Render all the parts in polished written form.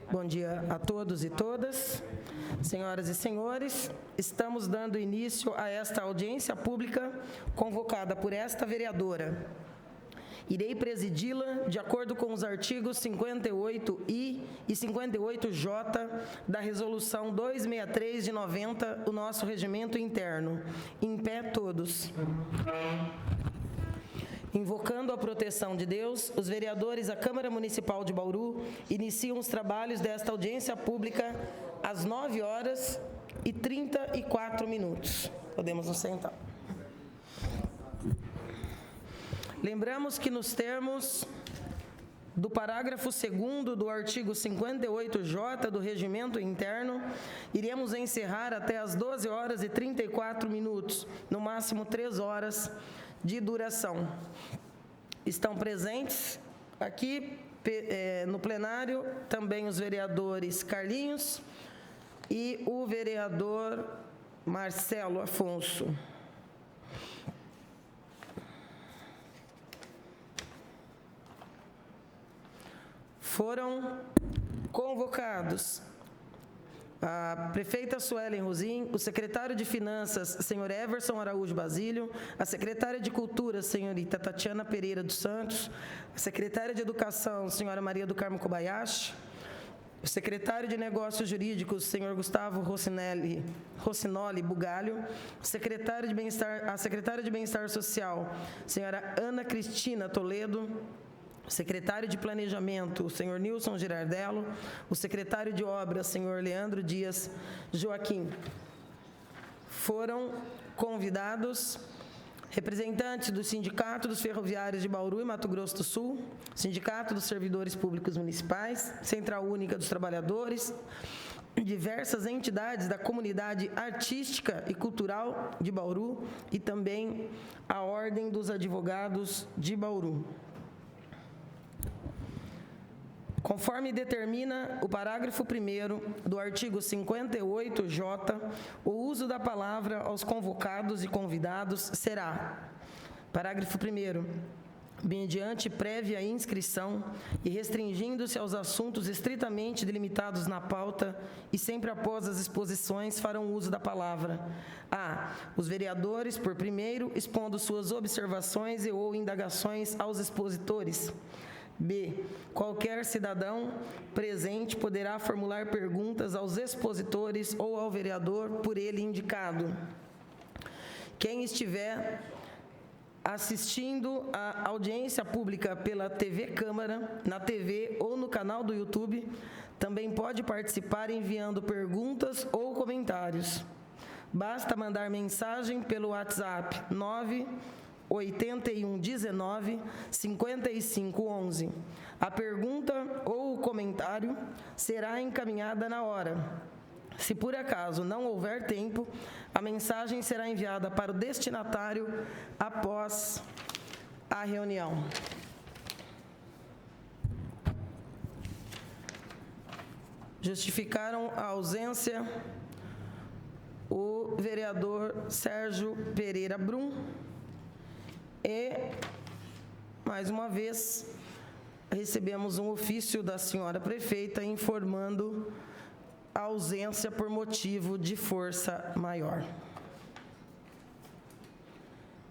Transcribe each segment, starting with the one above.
Bom dia a todos e todas. Senhoras e senhores, estamos dando início a esta audiência pública convocada por esta vereadora. Irei presidi-la de acordo com os artigos 58I e 58J da Resolução 263 de 90, o nosso regimento interno. Em pé todos. Invocando a proteção de Deus, os vereadores da Câmara Municipal de Bauru iniciam os trabalhos desta audiência pública às 9h34. Podemos nos sentar. Lembramos que nos termos do parágrafo 2º do artigo 58J do regimento interno, iremos encerrar até às 12h34, no máximo 3 horas de duração. Estão presentes aqui no plenário também os vereadores Carlinhos e o vereador Marcelo Afonso. Foram convocados a prefeita Suelen Rosim, o secretário de Finanças, senhor Everson Araújo Basílio, a secretária de Cultura, senhorita Tatiana Pereira dos Santos, a secretária de Educação, senhora Maria do Carmo Kobayashi, o secretário de Negócios Jurídicos, senhor Gustavo Rossinoli Bugalho, a secretária de Bem-Estar Social, senhora Ana Cristina Toledo, o secretário de Planejamento, o senhor Nilson Girardello, o secretário de Obras, senhor Leandro Dias Joaquim. Foram convidados representantes do Sindicato dos Ferroviários de Bauru e Mato Grosso do Sul, Sindicato dos Servidores Públicos Municipais, Central Única dos Trabalhadores, diversas entidades da comunidade artística e cultural de Bauru e também a Ordem dos Advogados de Bauru. Conforme determina o parágrafo 1º do artigo 58J, o uso da palavra aos convocados e convidados será: parágrafo 1º, mediante prévia inscrição e restringindo-se aos assuntos estritamente delimitados na pauta e sempre após as exposições farão uso da palavra. A. Os vereadores, por primeiro, expondo suas observações e ou indagações aos expositores. B. Qualquer cidadão presente poderá formular perguntas aos expositores ou ao vereador por ele indicado. Quem estiver assistindo a audiência pública pela TV Câmara, na TV ou no canal do YouTube, também pode participar enviando perguntas ou comentários. Basta mandar mensagem pelo WhatsApp 98119-5511. A pergunta ou o comentário será encaminhada na hora. Se por acaso não houver tempo, a mensagem será enviada para o destinatário após a reunião. Justificaram a ausência o vereador Sérgio Pereira Brum. E, mais uma vez, recebemos um ofício da senhora prefeita informando a ausência por motivo de força maior.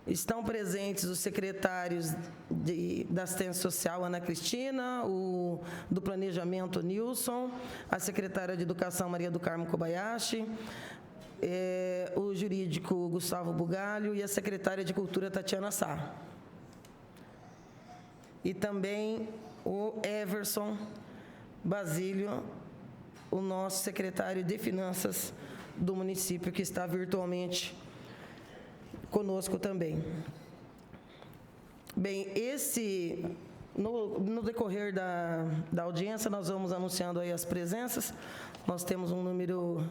Estão presentes os secretários da Assistência Social, Ana Cristina, o do Planejamento, Nilson, a secretária de Educação, Maria do Carmo Kobayashi, o jurídico Gustavo Bugalho e a secretária de Cultura Tatiana Sá. E também o Everson Basílio, o nosso secretário de Finanças do município, que está virtualmente conosco também. Bem, no decorrer da audiência, nós vamos anunciando aí as presenças. Nós temos um número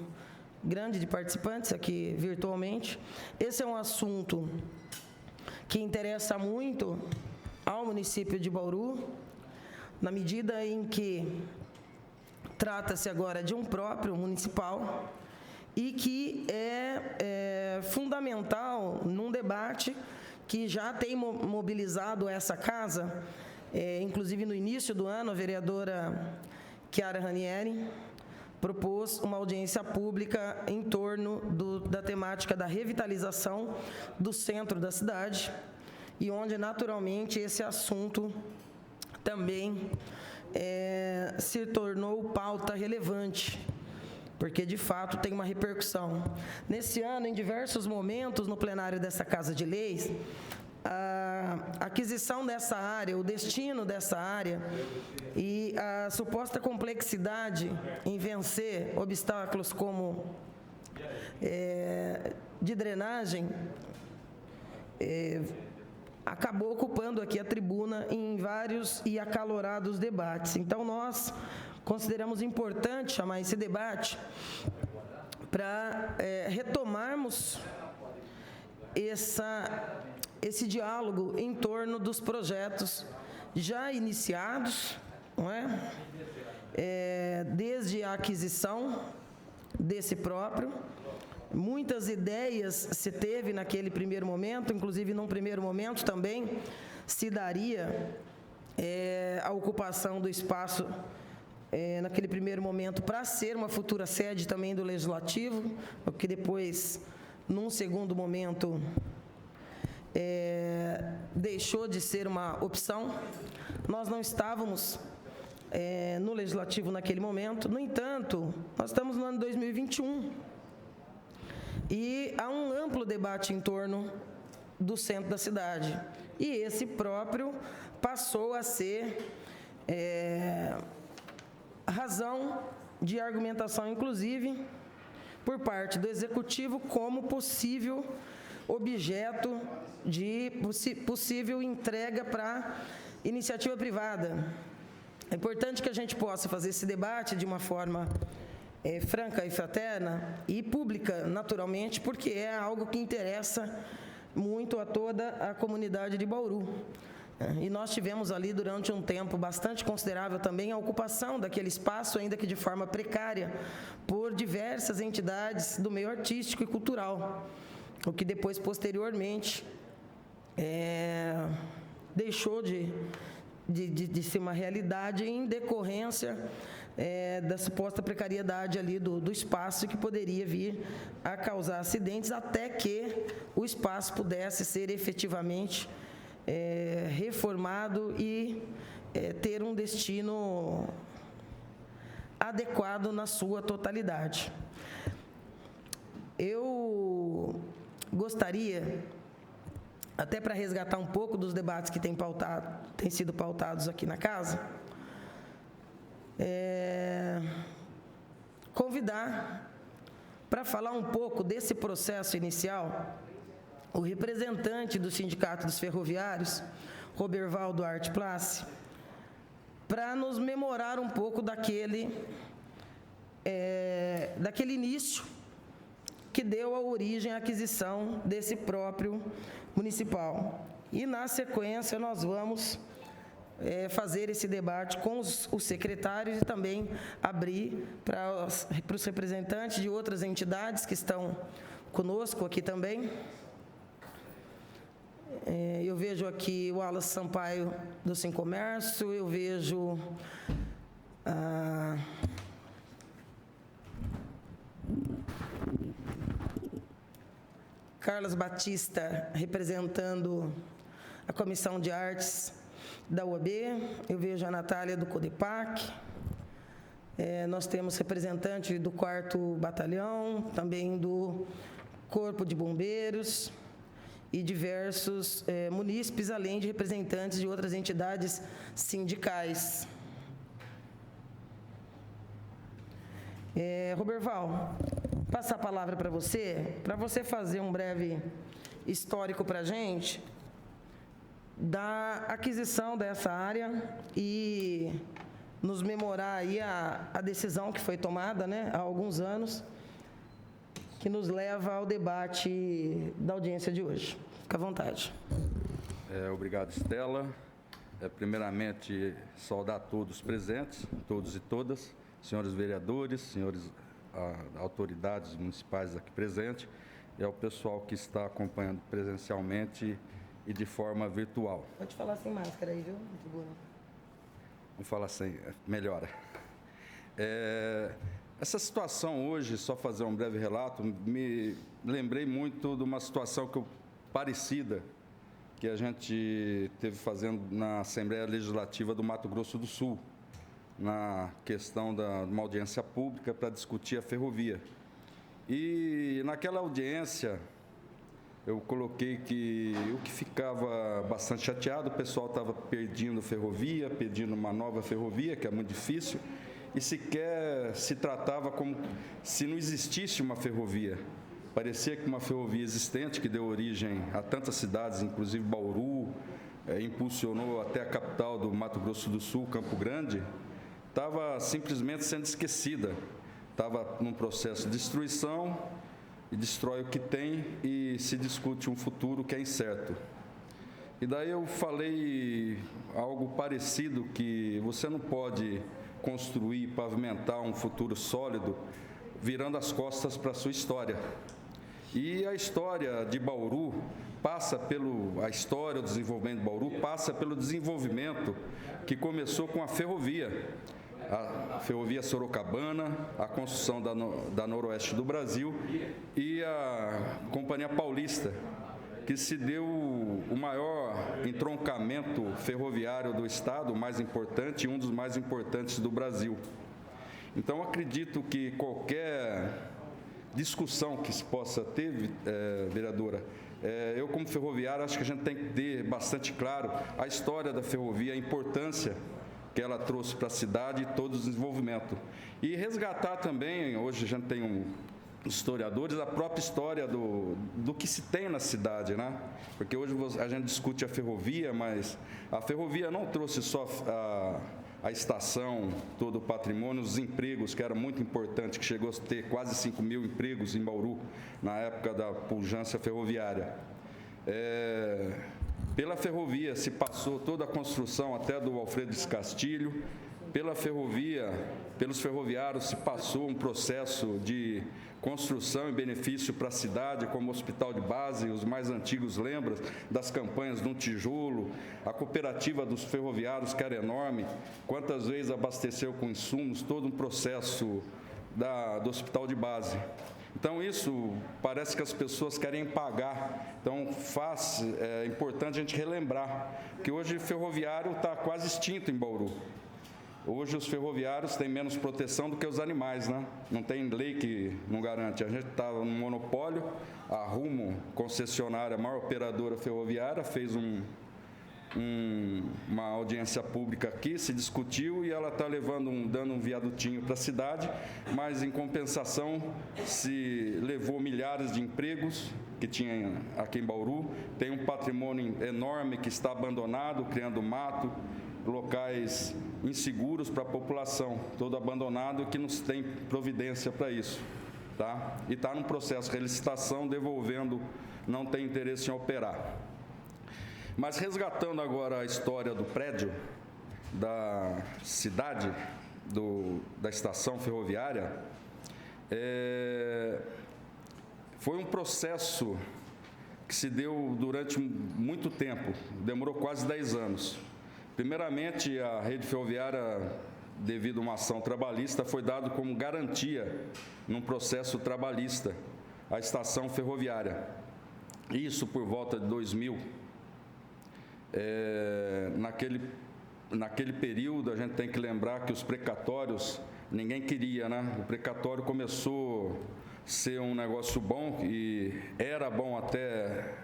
grande de participantes aqui virtualmente. Esse é um assunto que interessa muito ao município de Bauru, na medida em que trata-se agora de um próprio municipal e que é fundamental num debate que já tem mobilizado essa casa. Inclusive, no início do ano, a vereadora Chiara Ranieri, propôs uma audiência pública em torno da temática da revitalização do centro da cidade, e onde, naturalmente, esse assunto também se tornou pauta relevante, porque, de fato, tem uma repercussão. Nesse ano, em diversos momentos, no plenário dessa Casa de Leis, a aquisição dessa área, o destino dessa área e a suposta complexidade em vencer obstáculos como de drenagem acabou ocupando aqui a tribuna em vários e acalorados debates. Então, nós consideramos importante chamar esse debate para retomarmos esse diálogo em torno dos projetos já iniciados, não é? Desde a aquisição desse próprio. Muitas ideias se teve naquele primeiro momento, inclusive num primeiro momento também se daria a ocupação do espaço naquele primeiro momento para ser uma futura sede também do Legislativo, o que depois, num segundo momento, deixou de ser uma opção. Nós não estávamos no Legislativo naquele momento. No entanto, nós estamos no ano 2021 e há um amplo debate em torno do centro da cidade. E esse próprio passou a ser razão de argumentação, inclusive, por parte do Executivo, como possível objeto de possível entrega para iniciativa privada. É importante que a gente possa fazer esse debate de uma forma franca e fraterna e pública, naturalmente, porque é algo que interessa muito a toda a comunidade de Bauru. E nós tivemos ali, durante um tempo bastante considerável também, a ocupação daquele espaço, ainda que de forma precária, por diversas entidades do meio artístico e cultural, o que depois, posteriormente, deixou de ser uma realidade em decorrência da suposta precariedade ali do espaço, que poderia vir a causar acidentes, até que o espaço pudesse ser efetivamente reformado e ter um destino adequado na sua totalidade. Eu gostaria, até para resgatar um pouco dos debates que têm sido pautados aqui na casa, convidar para falar um pouco desse processo inicial o representante do Sindicato dos Ferroviários, Roberval Duarte Place, para nos memorar um pouco daquele início que deu a origem à aquisição desse próprio municipal. E, na sequência, nós vamos fazer esse debate com os secretários e também abrir para os representantes de outras entidades que estão conosco aqui também. Eu vejo aqui o Wallace Sampaio, do Sim Comércio, eu vejo Carlos Batista, representando a Comissão de Artes da UAB, eu vejo a Natália, do CODEPAC, nós temos representante do 4º Batalhão, também do Corpo de Bombeiros, e diversos munícipes, além de representantes de outras entidades sindicais. Roberval, passar a palavra para você fazer um breve histórico para a gente da aquisição dessa área e nos memorar aí a decisão que foi tomada, né, há alguns anos, que nos leva ao debate da audiência de hoje. Fica à vontade. Obrigado, Estela. Primeiramente, saudar todos os presentes, todos e todas, senhores vereadores, senhores autoridades municipais aqui presentes, e ao pessoal que está acompanhando presencialmente e de forma virtual. Pode falar sem máscara aí, viu, tribuna? Vamos falar sem, melhora. Essa situação hoje, só fazer um breve relato, me lembrei muito de uma situação parecida que a gente teve fazendo na Assembleia Legislativa do Mato Grosso do Sul, na questão de uma audiência pública para discutir a ferrovia. E naquela audiência, eu coloquei que o que ficava bastante chateado, o pessoal estava pedindo ferrovia, pedindo uma nova ferrovia, que é muito difícil, e sequer se tratava como se não existisse uma ferrovia. Parecia que uma ferrovia existente, que deu origem a tantas cidades, inclusive Bauru, impulsionou até a capital do Mato Grosso do Sul, Campo Grande, estava simplesmente sendo esquecida. Estava num processo de destruição, e destrói o que tem e se discute um futuro que é incerto. E daí eu falei algo parecido, que você não pode construir, pavimentar um futuro sólido virando as costas para a sua história. E a história de Bauru passa a história do desenvolvimento de Bauru passa pelo desenvolvimento que começou com a ferrovia. A ferrovia Sorocabana, a construção da Noroeste do Brasil e a Companhia Paulista, que se deu o maior entroncamento ferroviário do Estado, o mais importante e um dos mais importantes do Brasil. Então, acredito que qualquer discussão que se possa ter, vereadora, eu como ferroviário acho que a gente tem que ter bastante claro a história da ferrovia, a importância que ela trouxe para a cidade e todo o desenvolvimento. E resgatar também, hoje a gente tem historiadores, a própria história do que se tem na cidade, né? Porque hoje a gente discute a ferrovia, mas a ferrovia não trouxe só a estação, todo o patrimônio, os empregos, que era muito importante, que chegou a ter quase 5 mil empregos em Bauru, na época da pujança ferroviária. Pela ferrovia se passou toda a construção até do Alfredo de Castilho, pela ferrovia, pelos ferroviários se passou um processo de construção e benefício para a cidade, como o hospital de base, os mais antigos lembram das campanhas no tijolo, a cooperativa dos ferroviários, que era enorme, quantas vezes abasteceu com insumos, todo um processo do hospital de base. Então, isso parece que as pessoas querem pagar. Então, é importante a gente relembrar que hoje o ferroviário está quase extinto em Bauru. Hoje os ferroviários têm menos proteção do que os animais, né? Não tem lei que não garante. A gente estava num monopólio, a Rumo, concessionária, a maior operadora ferroviária, fez uma audiência pública aqui, se discutiu e ela está dando um viadutinho para a cidade, mas em compensação se levou milhares de empregos que tinha aqui em Bauru, tem um patrimônio enorme que está abandonado, criando mato, locais inseguros para a população, todo abandonado, que não tem providência para isso, tá? E está num processo de relicitação, devolvendo, não tem interesse em operar. Mas resgatando agora a história do prédio, da cidade, da estação ferroviária, foi um processo que se deu durante muito tempo, demorou quase 10 anos. Primeiramente, a rede ferroviária, devido a uma ação trabalhista, foi dado como garantia num processo trabalhista, a estação ferroviária. Isso por volta de 2000. Naquele período, a gente tem que lembrar que os precatórios, ninguém queria, né? O precatório começou a ser um negócio bom, e era bom até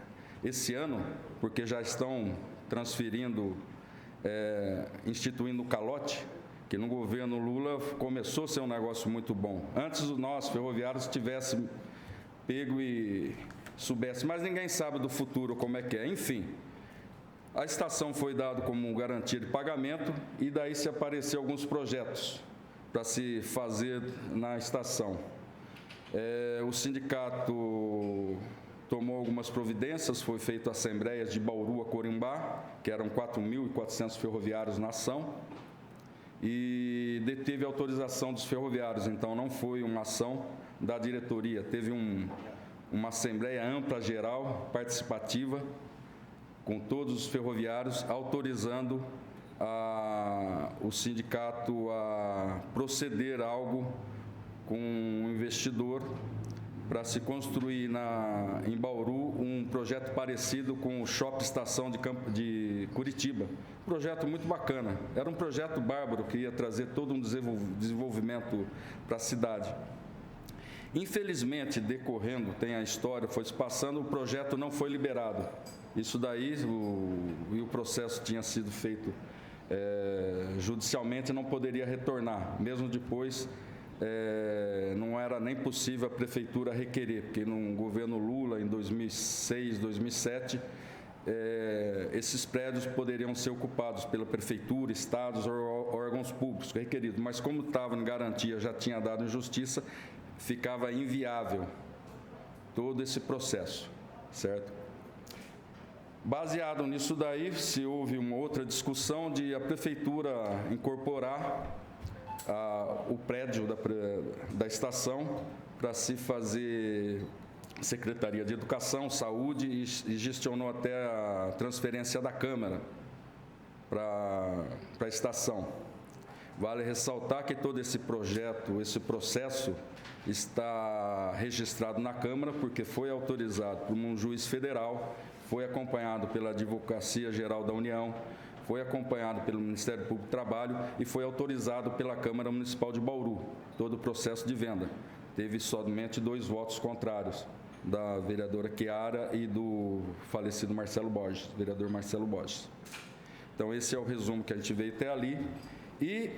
esse ano, porque já estão transferindo, instituindo o calote, que no governo Lula começou a ser um negócio muito bom. Antes nós, ferroviários, tivéssemos pego e soubesse, mas ninguém sabe do futuro como é que é. Enfim, a estação foi dada como garantia de pagamento e daí se apareceram alguns projetos para se fazer na estação. O sindicato tomou algumas providências, foi feita assembleias de Bauru a Corumbá, que eram 4.400 ferroviários na ação, e deteve a autorização dos ferroviários, então não foi uma ação da diretoria, teve uma assembleia ampla, geral, participativa, com todos os ferroviários, autorizando o sindicato a proceder a algo com um investidor para se construir em Bauru um projeto parecido com o Shopping Estação de Curitiba. Um projeto muito bacana. Era um projeto bárbaro que ia trazer todo um desenvolvimento para a cidade. Infelizmente, decorrendo, tem a história, foi se passando, o projeto não foi liberado. Isso daí, o processo tinha sido feito judicialmente, não poderia retornar. Mesmo depois, não era nem possível a prefeitura requerer, porque no governo Lula, em 2006, 2007, esses prédios poderiam ser ocupados pela prefeitura, estados ou órgãos públicos requeridos. Mas como estava em garantia, já tinha dado em justiça, ficava inviável todo esse processo, certo? Baseado nisso daí, se houve uma outra discussão de a prefeitura incorporar o prédio da estação para se fazer Secretaria de Educação, Saúde e gestionou até a transferência da Câmara para a estação. Vale ressaltar que todo esse projeto, esse processo está registrado na Câmara porque foi autorizado por um juiz federal, foi acompanhado pela Advocacia Geral da União, foi acompanhado pelo Ministério Público do Trabalho e foi autorizado pela Câmara Municipal de Bauru, todo o processo de venda. Teve somente 2 votos contrários, da vereadora Chiara e do falecido Marcelo Borges, vereador Marcelo Borges. Então, esse é o resumo que a gente veio até ali. E,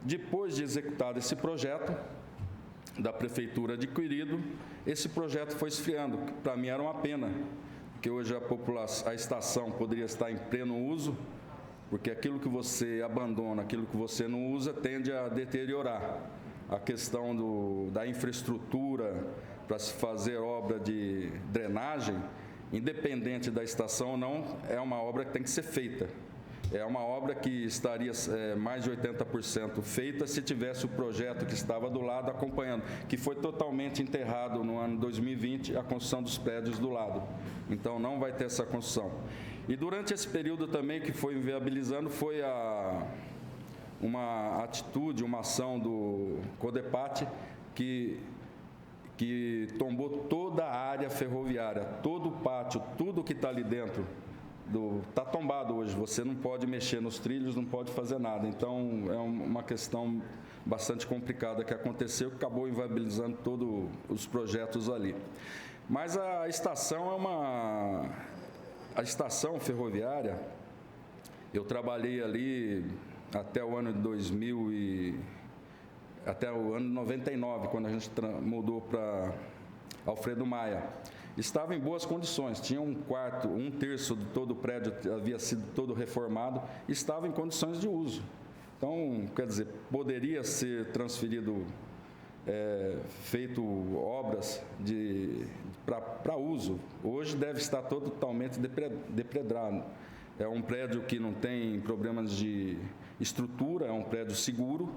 depois de executado esse projeto da Prefeitura adquirido, esse projeto foi esfriando, que para mim era uma pena, porque hoje a estação poderia estar em pleno uso, porque aquilo que você abandona, aquilo que você não usa, tende a deteriorar. A questão da infraestrutura para se fazer obra de drenagem, independente da estação ou não, é uma obra que tem que ser feita. É uma obra que estaria mais de 80% feita se tivesse o projeto que estava do lado acompanhando, que foi totalmente enterrado no ano 2020, a construção dos prédios do lado. Então, não vai ter essa construção. E durante esse período também que foi inviabilizando, foi uma atitude, uma ação do CODEPAT que tombou toda a área ferroviária, todo o pátio, tudo que está ali dentro. Está tombado hoje, você não pode mexer nos trilhos, não pode fazer nada. Então, é uma questão bastante complicada que aconteceu, que acabou inviabilizando todos os projetos ali. Mas a estação a estação ferroviária, eu trabalhei ali até o ano de 2000 até o ano 99, quando a gente mudou para Alfredo Maia. Estava em boas condições, tinha um terço de todo o prédio havia sido todo reformado, estava em condições de uso. Então, quer dizer, poderia ser transferido, feito obras para uso. Hoje deve estar totalmente depredado. É um prédio que não tem problemas de estrutura, é um prédio seguro.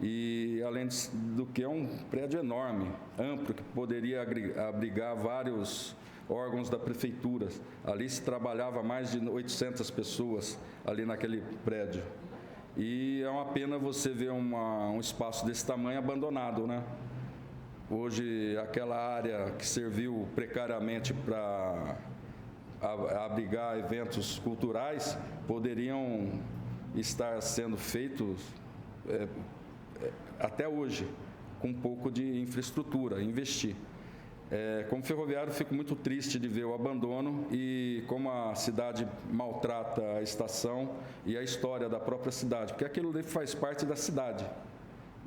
E, além do que, é um prédio enorme, amplo, que poderia abrigar vários órgãos da prefeitura. Ali se trabalhava mais de 800 pessoas ali naquele prédio. E é uma pena você ver um espaço desse tamanho abandonado, né? Hoje, aquela área que serviu precariamente para abrigar eventos culturais, poderiam estar sendo feitos até hoje, com um pouco de infraestrutura, investir. Como ferroviário, fico muito triste de ver o abandono e como a cidade maltrata a estação e a história da própria cidade, porque aquilo ali faz parte da cidade.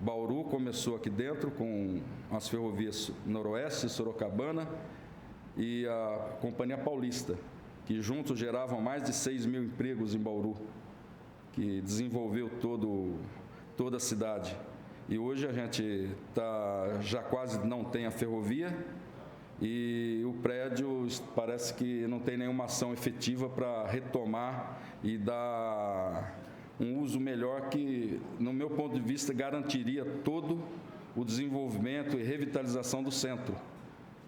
Bauru começou aqui dentro com as ferrovias Noroeste, Sorocabana e a Companhia Paulista, que juntos geravam mais de 6 mil empregos em Bauru, que desenvolveu toda a cidade. E hoje a gente já quase não tem a ferrovia e o prédio parece que não tem nenhuma ação efetiva para retomar e dar um uso melhor que, no meu ponto de vista, garantiria todo o desenvolvimento e revitalização do centro.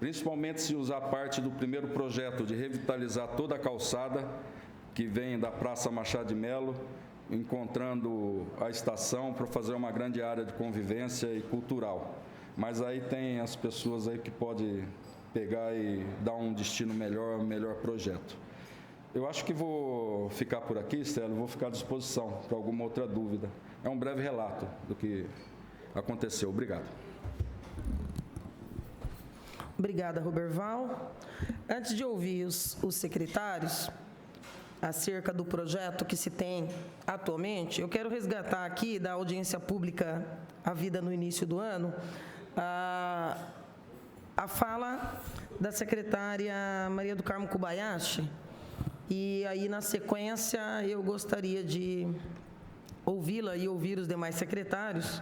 Principalmente se usar parte do primeiro projeto de revitalizar toda a calçada que vem da Praça Machado de Melo encontrando a estação para fazer uma grande área de convivência e cultural. Mas aí tem as pessoas aí que podem pegar e dar um destino melhor, um melhor projeto. Eu acho que vou ficar por aqui, Stélio, vou ficar à disposição para alguma outra dúvida. É um breve relato do que aconteceu. Obrigado. Obrigada, Roberval. Antes de ouvir os secretários acerca do projeto que se tem atualmente, eu quero resgatar aqui da audiência pública havida no início do ano a fala da secretária Maria do Carmo Kobayashi, e aí, na sequência, eu gostaria de ouvi-la e ouvir os demais secretários,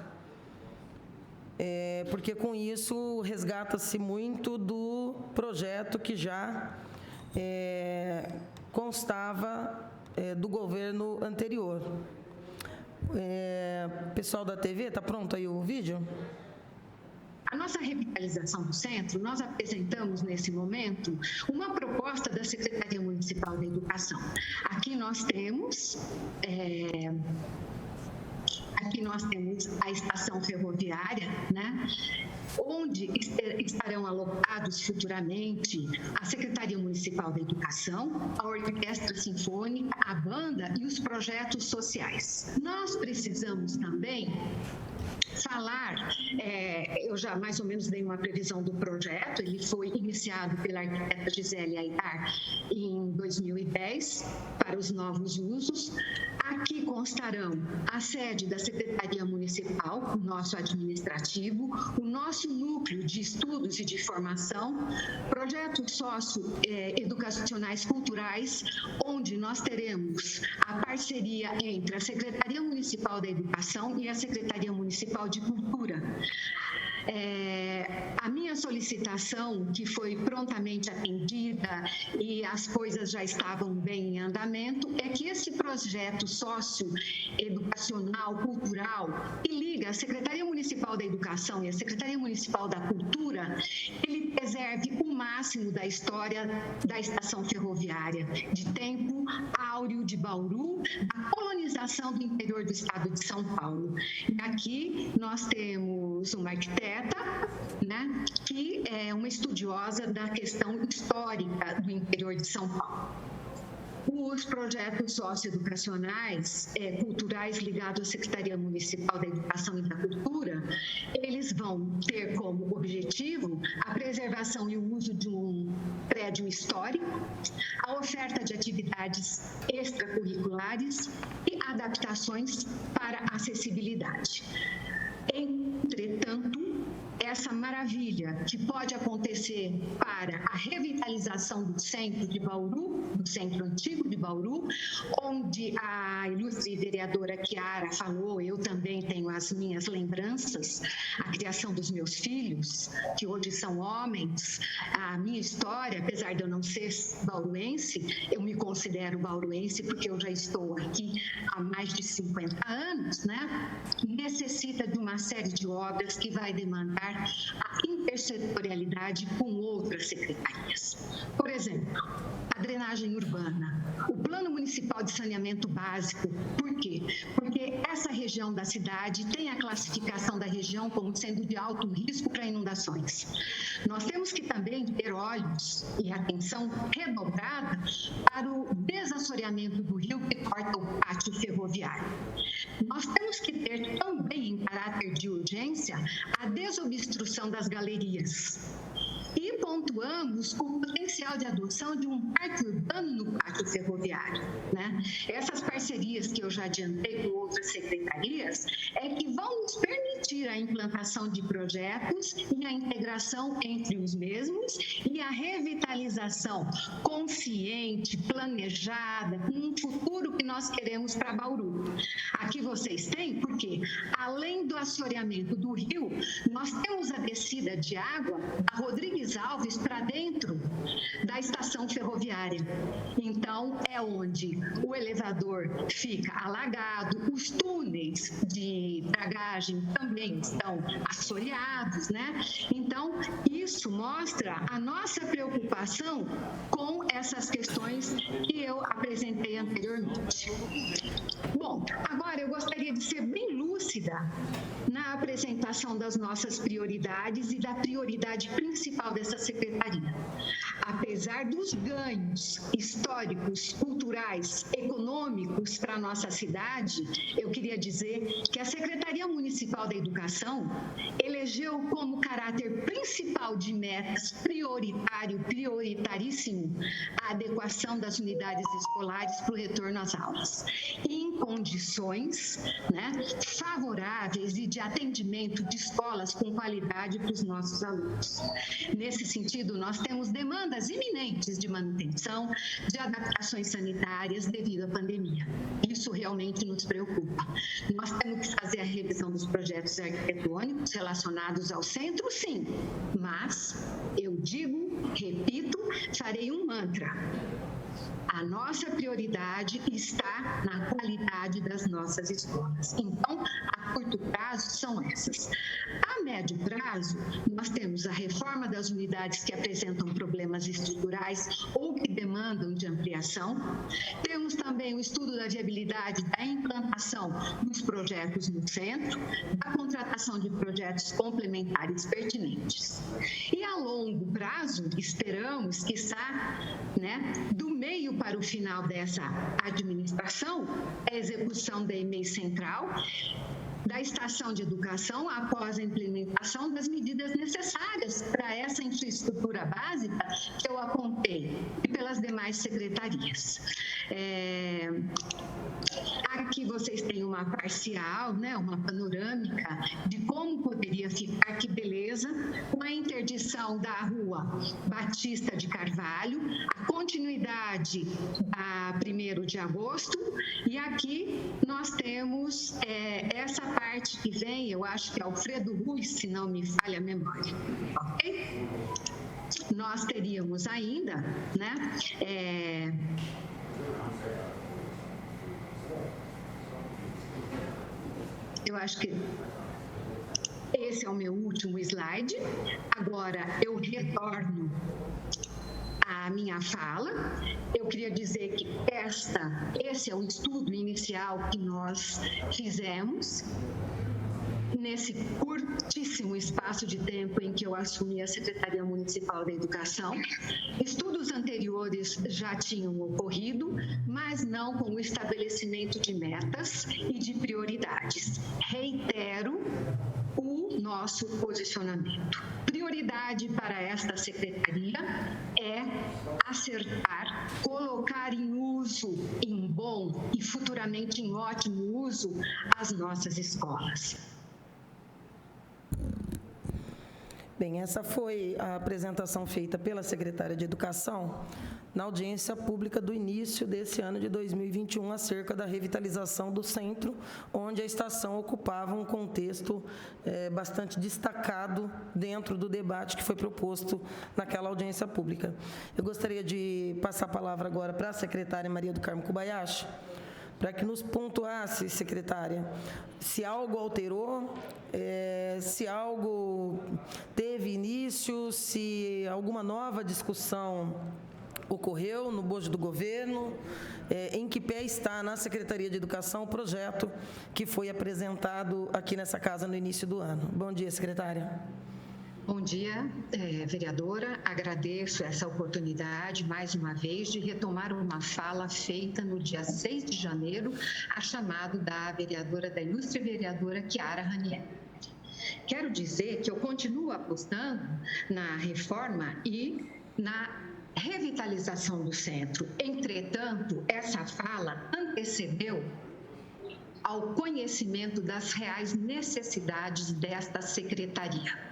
porque com isso resgata-se muito do projeto que já constava do governo anterior. Pessoal da TV, está pronto aí o vídeo? A nossa revitalização do centro, nós apresentamos nesse momento uma proposta da Secretaria Municipal da Educação. Aqui nós temos a estação ferroviária, né? Onde estarão alocados futuramente a Secretaria Municipal da Educação, a Orquestra Sinfônica, a banda e os projetos sociais. Nós precisamos também falar, eu já mais ou menos dei uma previsão do projeto, ele foi iniciado pela arquiteta Gisele Aidar em 2010 para os novos usos. Aqui constarão a sede da Secretaria Municipal, o nosso administrativo, o nosso núcleo de estudos e de formação, projetos socioeducacionais culturais, onde nós teremos a parceria entre a Secretaria Municipal da Educação e a Secretaria Municipal de Cultura. A minha solicitação, que foi prontamente atendida e as coisas já estavam bem em andamento, é que esse projeto socioeducacional, cultural, que liga a Secretaria Municipal da Educação e a Secretaria Municipal da Cultura, ele preserve o máximo da história da estação ferroviária, de tempo áureo de Bauru, da colonização do interior do estado de São Paulo. E aqui nós temos uma arquiteta, né, que é uma estudiosa da questão histórica do interior de São Paulo. Os projetos socioeducacionais, culturais ligados à Secretaria Municipal da Educação e da Cultura, eles vão ter como objetivo a preservação e o uso de um prédio histórico, a oferta de atividades extracurriculares e adaptações para acessibilidade. Entretanto, essa maravilha que pode acontecer para a revitalização do centro de Bauru, do centro antigo de Bauru, onde a ilustre vereadora Chiara falou, eu também tenho as minhas lembranças, a criação dos meus filhos, que hoje são homens, a minha história, apesar de eu não ser bauruense, eu me considero bauruense porque eu já estou aqui há mais de 50 anos, né? Necessita de uma série de obras que vai demandar a intersetorialidade com outras secretarias. Por exemplo, a drenagem urbana, o Plano Municipal de Saneamento Básico. Por quê? Porque essa região da cidade tem a classificação da região como sendo de alto risco para inundações. Nós temos que também ter olhos e atenção redobrada para o desassoreamento do rio que corta o pátio ferroviário. Nós temos que ter também, em caráter de urgência, a desobstrução das galerias. E pontuamos o potencial de adoção de um parque urbano no pátio ferroviário, né? Essas parcerias que eu já adiantei com outras secretarias é que vão nos permitir a implantação de projetos e a integração entre os mesmos e a revitalização consciente, planejada, um futuro que nós queremos para Bauru. Aqui vocês têm, porque além do assoreamento do rio, nós temos a descida de água da Rodrigues Alves para dentro da estação ferroviária. Então, é onde o elevador fica alagado, os túneis de dragagem também estão assoreados, né? Então, isso mostra a nossa preocupação com essas questões que eu apresentei anteriormente. Bom, agora eu gostaria de ser bem lúcida na apresentação das nossas prioridades e da prioridade principal dessa secretaria. Apesar dos ganhos históricos, culturais, econômicos para a nossa cidade, eu queria dizer que a Secretaria Municipal da Educação elegeu como caráter principal de metas prioritaríssimo, a adequação das unidades escolares para o retorno às aulas, em condições, né, favoráveis e de atendimento de escolas com qualidade para os nossos alunos. Nesse sentido, nós temos demandas iminentes de manutenção, de adaptações sanitárias devido à pandemia. Isso realmente nos preocupa. Nós temos que fazer a revisão dos projetos arquitetônicos relacionados ao centro, sim, mas eu digo, repito, farei um mantra. A nossa prioridade está na qualidade das nossas escolas. Então, a curto prazo são essas. A médio prazo, nós temos a reforma das unidades que apresentam problemas estruturais ou que demandam de ampliação. Temos também o estudo da viabilidade da implantação dos projetos no centro, a contratação de projetos complementares pertinentes. E a longo prazo, esperamos que do meio para o final dessa administração, a execução da EMEI Central, da estação de educação após a implementação das medidas necessárias para essa infraestrutura básica que eu apontei e pelas demais secretarias. Aqui vocês têm uma parcial, uma panorâmica de como poderia ficar, que beleza, com a interdição da rua Batista de Carvalho, a continuidade a 1º de agosto, e aqui nós temos essa parte que vem, eu acho que é Alfredo Ruiz, se não me falha a memória, ok? Nós teríamos ainda, eu acho que esse é o meu último slide. Agora eu retorno à minha fala. Eu queria dizer que esse é o estudo inicial que nós fizemos nesse curtíssimo espaço de tempo em que eu assumi a Secretaria Municipal da Educação. Estudos anteriores já tinham ocorrido, mas não com o estabelecimento de metas e de prioridades. Reitero o nosso posicionamento. Prioridade para esta secretaria é acertar, colocar em uso, em bom e futuramente em ótimo uso, as nossas escolas. Bem, essa foi a apresentação feita pela secretária de Educação na audiência pública do início desse ano de 2021 acerca da revitalização do centro, onde a estação ocupava um contexto bastante destacado dentro do debate que foi proposto naquela audiência pública. Eu gostaria de passar a palavra agora para a secretária Maria do Carmo Kobayashi, para que nos pontuasse, secretária, se algo alterou, se algo teve início, se alguma nova discussão ocorreu no bojo do governo, em que pé está na Secretaria de Educação o projeto que foi apresentado aqui nessa casa no início do ano. Bom dia, secretária. Bom dia, vereadora. Agradeço essa oportunidade, mais uma vez, de retomar uma fala feita no dia 6 de janeiro, a chamado da vereadora, da ilustre vereadora Chiara Ranieri. Quero dizer que eu continuo apostando na reforma e na revitalização do centro. Entretanto, essa fala antecedeu ao conhecimento das reais necessidades desta secretaria.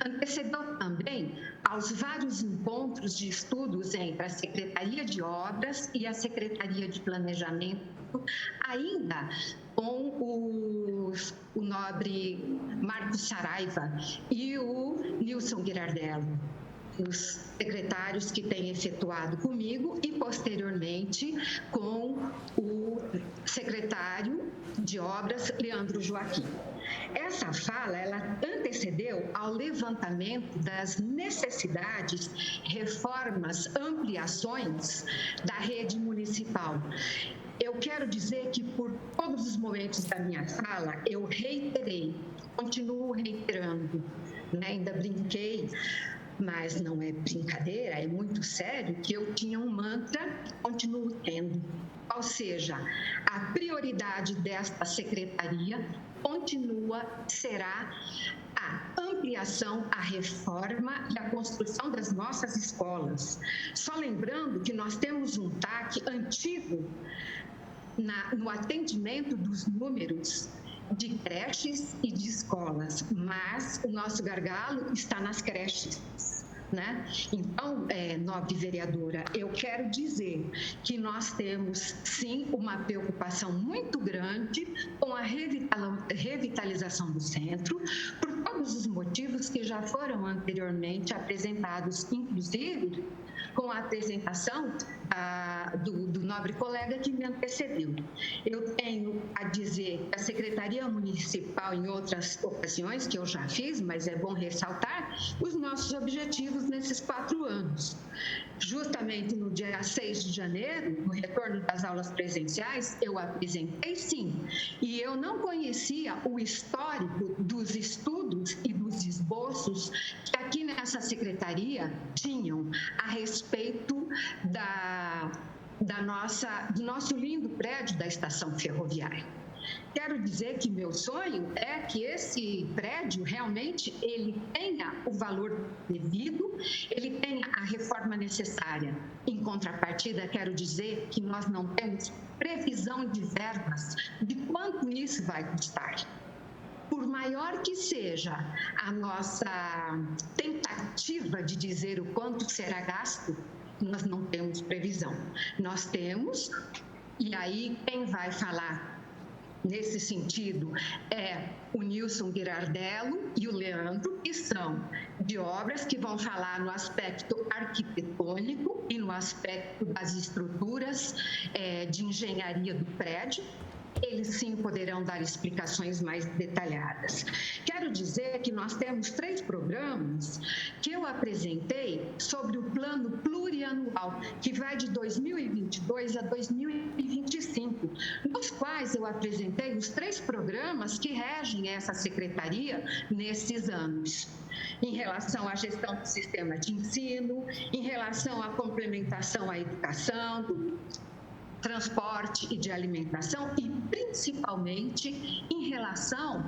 Antecedeu também aos vários encontros de estudos entre a Secretaria de Obras e a Secretaria de Planejamento, ainda com o nobre Marcos Saraiva e o Nilson Girardello, os secretários que têm efetuado comigo, e posteriormente com o secretário de Obras, Leandro Joaquim. Essa fala, ela antecedeu ao levantamento das necessidades, reformas, ampliações da rede municipal. Eu quero dizer que por todos os momentos da minha fala, eu reiterei, continuo reiterando, né? Ainda brinquei, mas não é brincadeira, é muito sério, que eu tinha um mantra, continuo tendo. Ou seja, a prioridade desta secretaria será a ampliação, a reforma e a construção das nossas escolas. Só lembrando que nós temos um TAC antigo no atendimento dos números de creches e de escolas, mas o nosso gargalo está nas creches, né? Então, nobre vereadora, eu quero dizer que nós temos, sim, uma preocupação muito grande com a revitalização do centro, por todos os motivos que já foram anteriormente apresentados, inclusive com a apresentação do nobre colega que me antecedeu. Eu tenho a dizer que a Secretaria Municipal, em outras ocasiões, que eu já fiz, mas é bom ressaltar, os nossos objetivos nesses 4 anos. Justamente no dia 6 de janeiro, no retorno das aulas presenciais, eu apresentei sim, e eu não conhecia o histórico dos estudos e dos esboços que aqui nessa secretaria tinham a respeito do nosso lindo prédio da estação ferroviária. Quero dizer que meu sonho é que esse prédio realmente ele tenha o valor devido, ele tenha a reforma necessária. Em contrapartida, quero dizer que nós não temos previsão de verbas de quanto isso vai custar. Por maior que seja a nossa tentativa de dizer o quanto será gasto, nós não temos previsão. Nós temos, e aí quem vai falar nesse sentido é o Nilson Girardello e o Leandro, que são de obras que vão falar no aspecto arquitetônico e no aspecto das estruturas de engenharia do prédio. Eles sim poderão dar explicações mais detalhadas. Quero dizer que nós temos 3 programas que eu apresentei sobre o plano plurianual, que vai de 2022 a 2025, nos quais eu apresentei os 3 programas que regem essa secretaria nesses anos. Em relação à gestão do sistema de ensino, em relação à complementação à educação, do transporte e de alimentação e, principalmente, em relação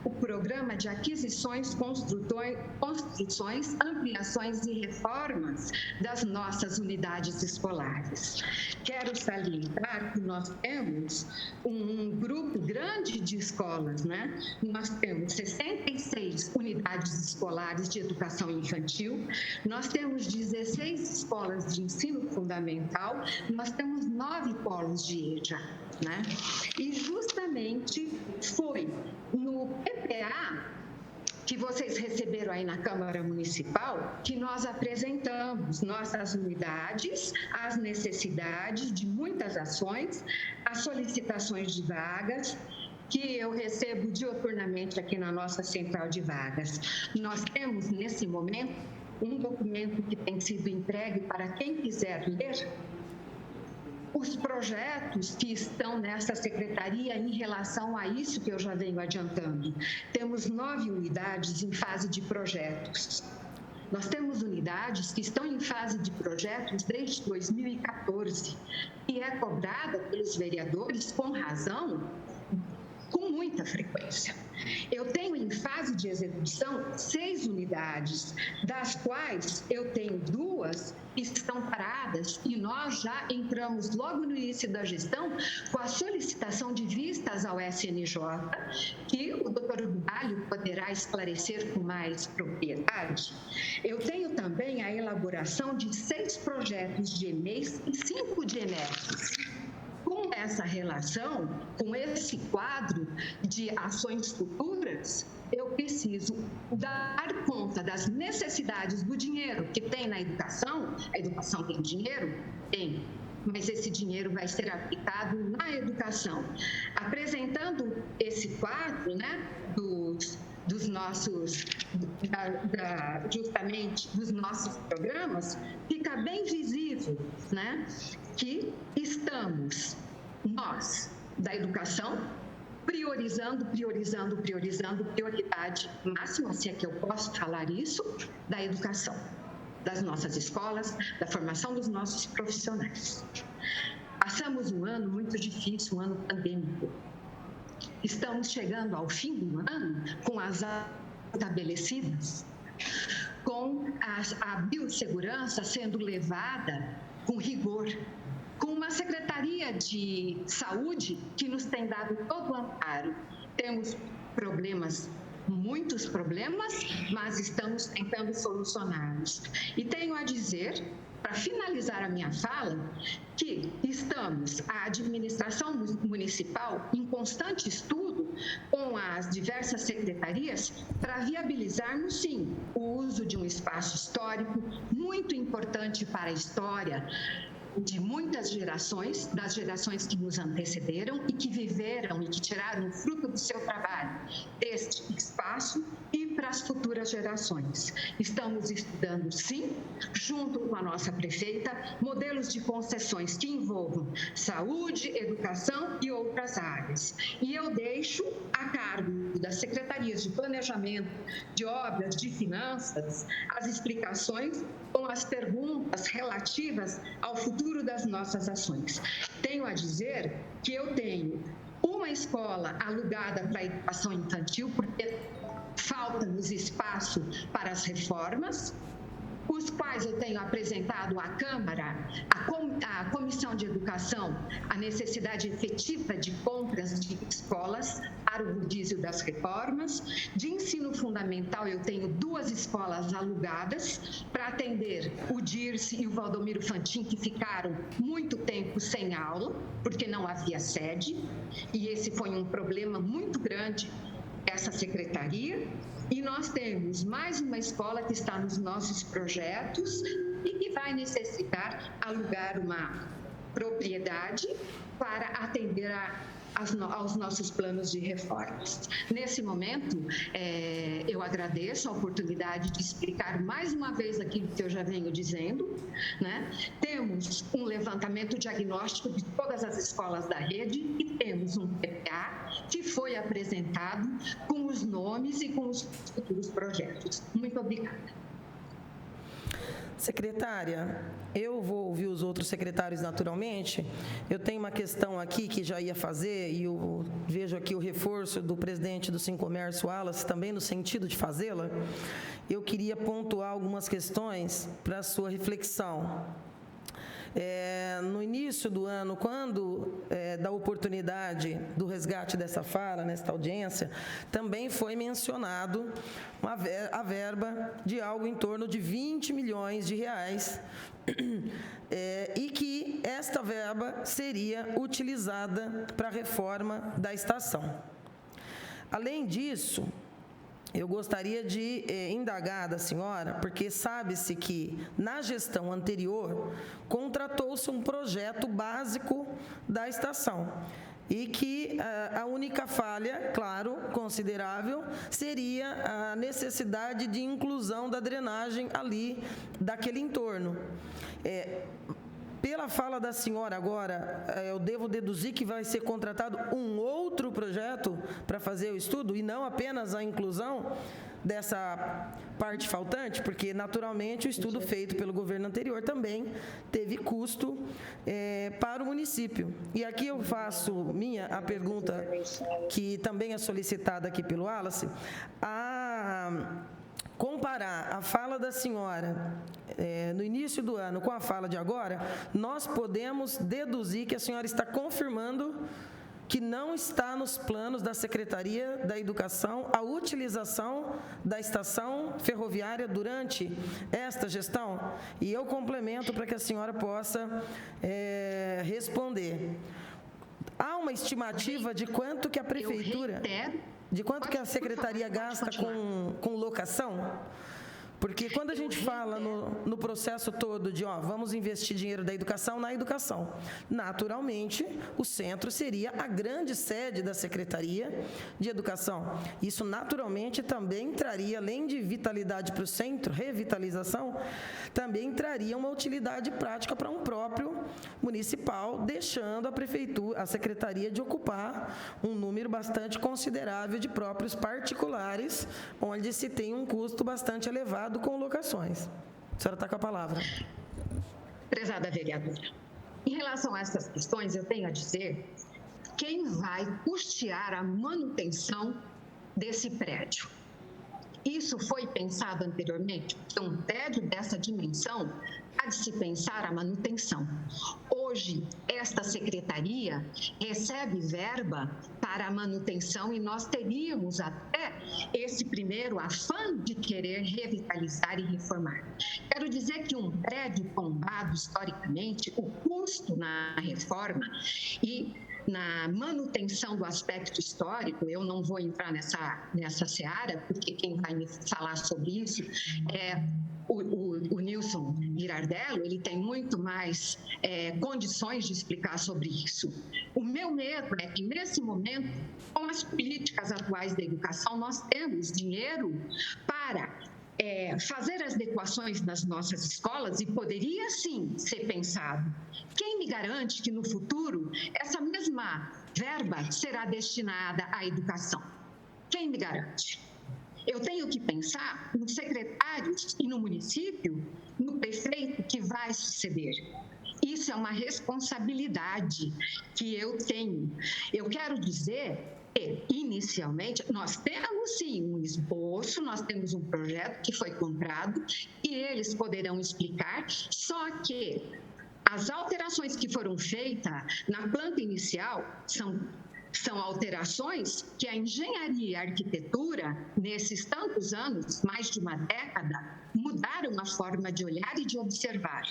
ao programa de aquisições, construções, ampliações e reformas das nossas unidades escolares. Quero salientar que nós temos um grupo grande de escolas, né? Nós temos 66 unidades escolares de educação infantil, nós temos 16 escolas de ensino fundamental, nós temos 9 polos de EJA, né? E justamente foi no PPA que vocês receberam aí na Câmara Municipal, que nós apresentamos nossas unidades, as necessidades de muitas ações, as solicitações de vagas, que eu recebo diuturnamente aqui na nossa central de vagas. Nós temos, nesse momento, um documento que tem sido entregue para quem quiser ler, os projetos que estão nessa secretaria em relação a isso que eu já venho adiantando. Temos 9 unidades em fase de projetos. Nós temos unidades que estão em fase de projetos desde 2014 e é cobrada pelos vereadores com razão, com muita frequência. Eu tenho em fase de execução 6 unidades, das quais eu tenho 2 que estão paradas e nós já entramos logo no início da gestão com a solicitação de vistas ao SNJ, que o doutor Ubalho poderá esclarecer com mais propriedade. Eu tenho também a elaboração de 6 projetos de EMEIs e 5 de EMERs. Com essa relação, com esse quadro de ações futuras, eu preciso dar conta das necessidades do dinheiro que tem na educação. A educação tem dinheiro? Tem. mas esse dinheiro vai ser aplicado na educação. Apresentando esse quadro, né, dos nossos, justamente dos nossos programas, fica bem visível, né, que estamos, nós, da educação, prioridade máxima, se é que eu posso falar isso, da educação, das nossas escolas, da formação dos nossos profissionais. Passamos um ano muito difícil, um ano pandêmico. Estamos chegando ao fim do ano com as estabelecidas, com a biossegurança sendo levada com rigor, com uma Secretaria de Saúde que nos tem dado todo o amparo. Temos problemas, muitos problemas, mas estamos tentando solucioná-los. E tenho a dizer, para finalizar a minha fala, que estamos, a administração municipal, em constante estudo com as diversas secretarias para viabilizarmos, sim, o uso de um espaço histórico muito importante para a história de muitas gerações, das gerações que nos antecederam e que viveram e que tiraram o fruto do seu trabalho deste espaço e para as futuras gerações. Estamos estudando, sim, junto com a nossa prefeita, modelos de concessões que envolvam saúde, educação e outras áreas. E eu deixo a cargo das secretarias de planejamento, de obras, de finanças, as explicações com as perguntas relativas ao futuro das nossas ações. Tenho a dizer que eu tenho uma escola alugada para a educação infantil, porque falta-nos espaço para as reformas, os quais eu tenho apresentado à Câmara, à Comissão de Educação, a necessidade efetiva de compras de escolas para o rodízio das reformas. De ensino fundamental, eu tenho 2 escolas alugadas para atender o Dirce e o Valdomiro Fantin, que ficaram muito tempo sem aula, porque não havia sede, e esse foi um problema muito grande dessa secretaria. E nós temos mais uma escola que está nos nossos projetos e que vai necessitar alugar uma propriedade para atender aos nossos planos de reformas. Nesse momento, eu agradeço a oportunidade de explicar mais uma vez aquilo que eu já venho dizendo, né? Temos um levantamento diagnóstico de todas as escolas da rede e temos um PPA que foi apresentado com os nomes e com os futuros projetos. Muito obrigada. Secretária, eu vou ouvir os outros secretários naturalmente. Eu tenho uma questão aqui que já ia fazer e eu vejo aqui o reforço do presidente do Sincomércio, Wallace, também no sentido de fazê-la. Eu queria pontuar algumas questões para a sua reflexão. No início do ano, quando da oportunidade do resgate dessa fala, nesta audiência, também foi mencionado a verba de algo em torno de 20 milhões de reais, e que esta verba seria utilizada para a reforma da estação. Além disso, eu gostaria de indagar da senhora, porque sabe-se que, na gestão anterior, contratou-se um projeto básico da estação e que a única falha, claro, considerável, seria a necessidade de inclusão da drenagem ali, daquele entorno. Pela fala da senhora agora, eu devo deduzir que vai ser contratado um outro projeto para fazer o estudo e não apenas a inclusão dessa parte faltante, porque, naturalmente, o estudo feito pelo governo anterior também teve custo para o município. E aqui eu faço a pergunta que também é solicitada aqui pelo Wallace, comparar a fala da senhora no início do ano com a fala de agora, nós podemos deduzir que a senhora está confirmando que não está nos planos da Secretaria da Educação a utilização da estação ferroviária durante esta gestão? E eu complemento para que a senhora possa responder. Há uma estimativa de quanto que a Prefeitura... De quanto que a Secretaria gasta com locação? Porque quando a gente fala no processo todo de, vamos investir dinheiro da educação na educação, naturalmente, o centro seria a grande sede da Secretaria de Educação. Isso, naturalmente, também traria, além de vitalidade para o centro, revitalização, também traria uma utilidade prática para um próprio municipal, deixando a prefeitura, a Secretaria de ocupar um número bastante considerável de próprios particulares, onde se tem um custo bastante elevado com locações. A senhora está com a palavra. Prezada vereadora, em relação a essas questões, eu tenho a dizer quem vai custear a manutenção desse prédio. Isso foi pensado anteriormente, porque um prédio dessa dimensão há de se pensar a manutenção. Hoje, esta secretaria recebe verba para a manutenção e nós teríamos até esse primeiro afã de querer revitalizar e reformar. Quero dizer que um prédio tombado historicamente, o custo na reforma e na manutenção do aspecto histórico, eu não vou entrar nessa seara, porque quem vai me falar sobre isso é o Nilson Girardello. Ele tem muito mais condições de explicar sobre isso. O meu medo é que, nesse momento, com as políticas atuais da educação, nós temos dinheiro para fazer as adequações nas nossas escolas, e poderia sim ser pensado. Quem me garante que no futuro essa mesma verba será destinada à educação? Quem me garante? Eu tenho que pensar nos secretários e no município, no prefeito que vai suceder. Isso é uma responsabilidade que eu tenho. Eu quero dizer que, inicialmente, nós temos sim um esboço, nós temos um projeto que foi comprado e eles poderão explicar, só que as alterações que foram feitas na planta inicial são alterações que a engenharia e a arquitetura, nesses tantos anos, mais de uma década, mudaram a forma de olhar e de observar.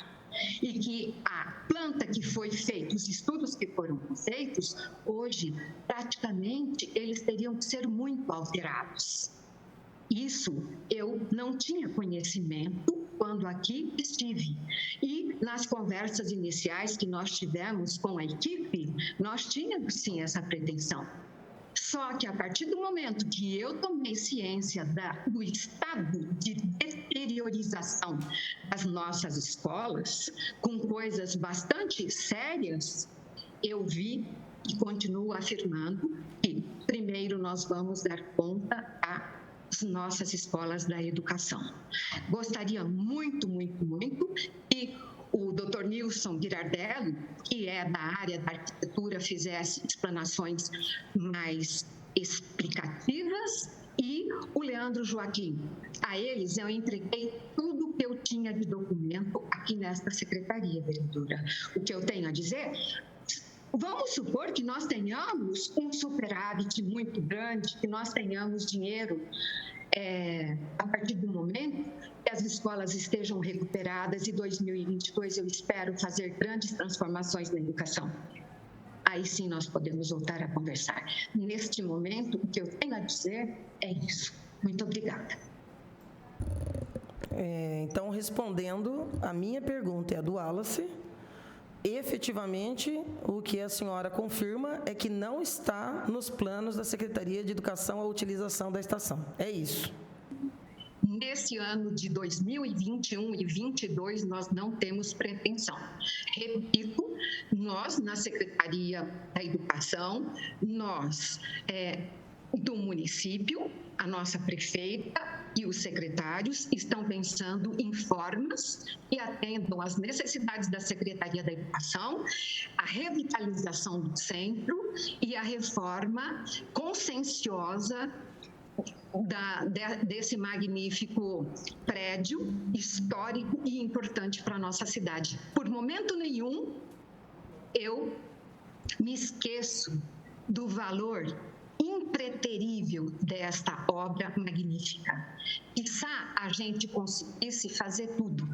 E que a planta que foi feita, os estudos que foram feitos, hoje, praticamente, eles teriam que ser muito alterados. Isso eu não tinha conhecimento quando aqui estive. E nas conversas iniciais que nós tivemos com a equipe, nós tínhamos sim essa pretensão. Só que a partir do momento que eu tomei ciência do estado de deteriorização das nossas escolas, com coisas bastante sérias, eu vi e continuo afirmando que primeiro nós vamos dar conta às nossas escolas da educação. Gostaria muito, muito, muito que o Dr. Nilson Girardello, que é da área da arquitetura, fizesse explanações mais explicativas, e o Leandro Joaquim. A eles eu entreguei tudo o que eu tinha de documento aqui nesta secretaria, vereadora. O que eu tenho a dizer, vamos supor que nós tenhamos um superávit muito grande, que nós tenhamos dinheiro a partir do momento que as escolas estejam recuperadas, e 2022 eu espero fazer grandes transformações na educação. Aí sim nós podemos voltar a conversar. Neste momento, o que eu tenho a dizer é isso. Muito obrigada. Então, respondendo, a minha pergunta é a do Wallace. Efetivamente, o que a senhora confirma é que não está nos planos da Secretaria de Educação a utilização da estação. É isso. Nesse ano de 2021 e 2022, nós não temos pretensão. Repito, nós, na Secretaria da Educação, nós, do município, a nossa prefeita e os secretários estão pensando em formas que atendam às necessidades da Secretaria da Educação, a revitalização do centro e a reforma conscienciosa desse magnífico prédio histórico e importante para a nossa cidade. Por momento nenhum, eu me esqueço do valor impreterível desta obra magnífica. Quizá a gente conseguisse fazer tudo.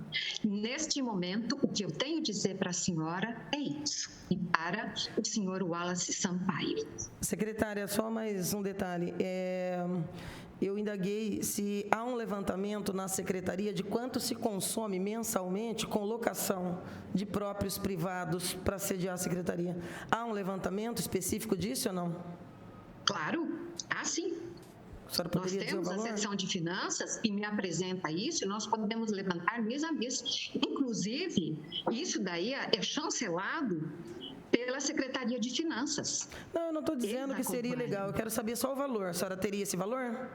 Neste momento, o que eu tenho a dizer para a senhora é isso. E para o senhor Wallace Sampaio. Secretária, só mais um detalhe. eu indaguei se há um levantamento na secretaria de quanto se consome mensalmente com locação de próprios privados para sediar a secretaria. Há um levantamento específico disso ou não? Claro, há sim. A senhora poderia Nós temos dizer o a valor? seção de finanças e me apresenta isso, e nós podemos levantar mês a mês. Inclusive, isso daí é chancelado pela Secretaria de Finanças. Não, eu não estou dizendo Eles que seria acompanham. legal, eu quero saber só o valor. A senhora teria esse valor?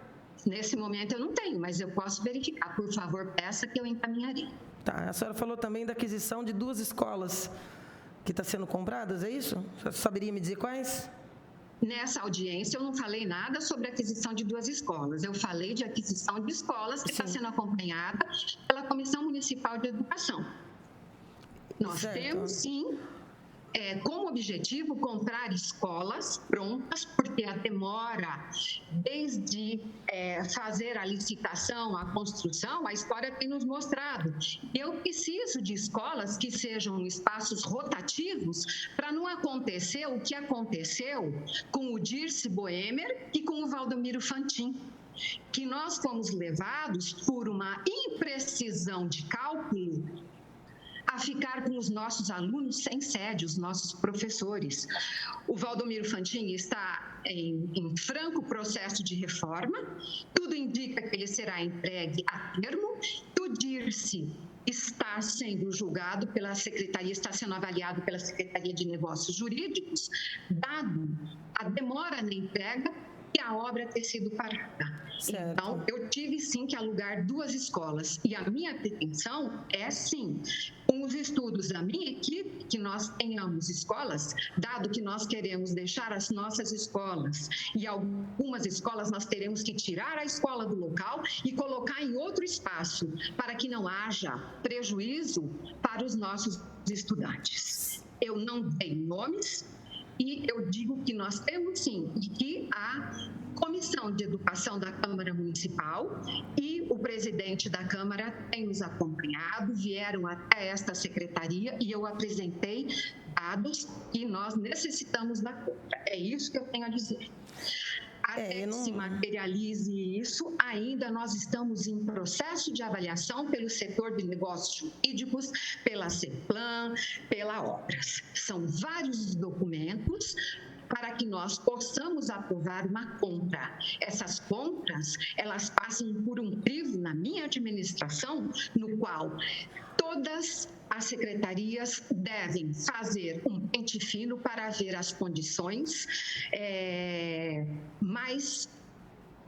Nesse momento eu não tenho, mas eu posso verificar. Por favor, peça que eu encaminharei. Tá, a senhora falou também da aquisição de 2 escolas que estão sendo compradas, é isso? A senhora saberia me dizer quais? Nessa audiência, eu não falei nada sobre a aquisição de 2 escolas. Eu falei de aquisição de escolas que está sendo acompanhada pela Comissão Municipal de Educação. Nós Certo. temos, sim, como objetivo comprar escolas prontas, porque a demora desde fazer a licitação, a construção, a história tem nos mostrado. Eu preciso de escolas que sejam espaços rotativos para não acontecer o que aconteceu com o Dirce Boemer e com o Valdomiro Fantin, que nós fomos levados por uma imprecisão de cálculo a ficar com os nossos alunos sem sede, os nossos professores. O Valdomiro Fantin está em franco processo de reforma, tudo indica que ele será entregue a termo, o Dirce está sendo julgado pela Secretaria, está sendo avaliado pela Secretaria de Negócios Jurídicos, dado a demora na entrega e a obra ter sido parada. Certo. Então, eu tive sim que alugar 2 escolas. E a minha pretensão é sim, com os estudos da minha equipe, que nós tenhamos escolas, dado que nós queremos deixar as nossas escolas, e algumas escolas nós teremos que tirar a escola do local e colocar em outro espaço, para que não haja prejuízo para os nossos estudantes. Eu não dei nomes, e eu digo que nós temos sim, e que a Comissão de Educação da Câmara Municipal e o presidente da Câmara têm nos acompanhado, vieram até esta secretaria e eu apresentei dados que nós necessitamos da compra. É isso que eu tenho a dizer. Até que se materialize isso, ainda nós estamos em processo de avaliação pelo setor de negócios jurídicos, pela CEPLAN, pela Obras. São vários documentos para que nós possamos aprovar uma compra. Essas compras, elas passam por um crivo na minha administração, no qual todas as secretarias devem fazer um pente fino para ver as condições mais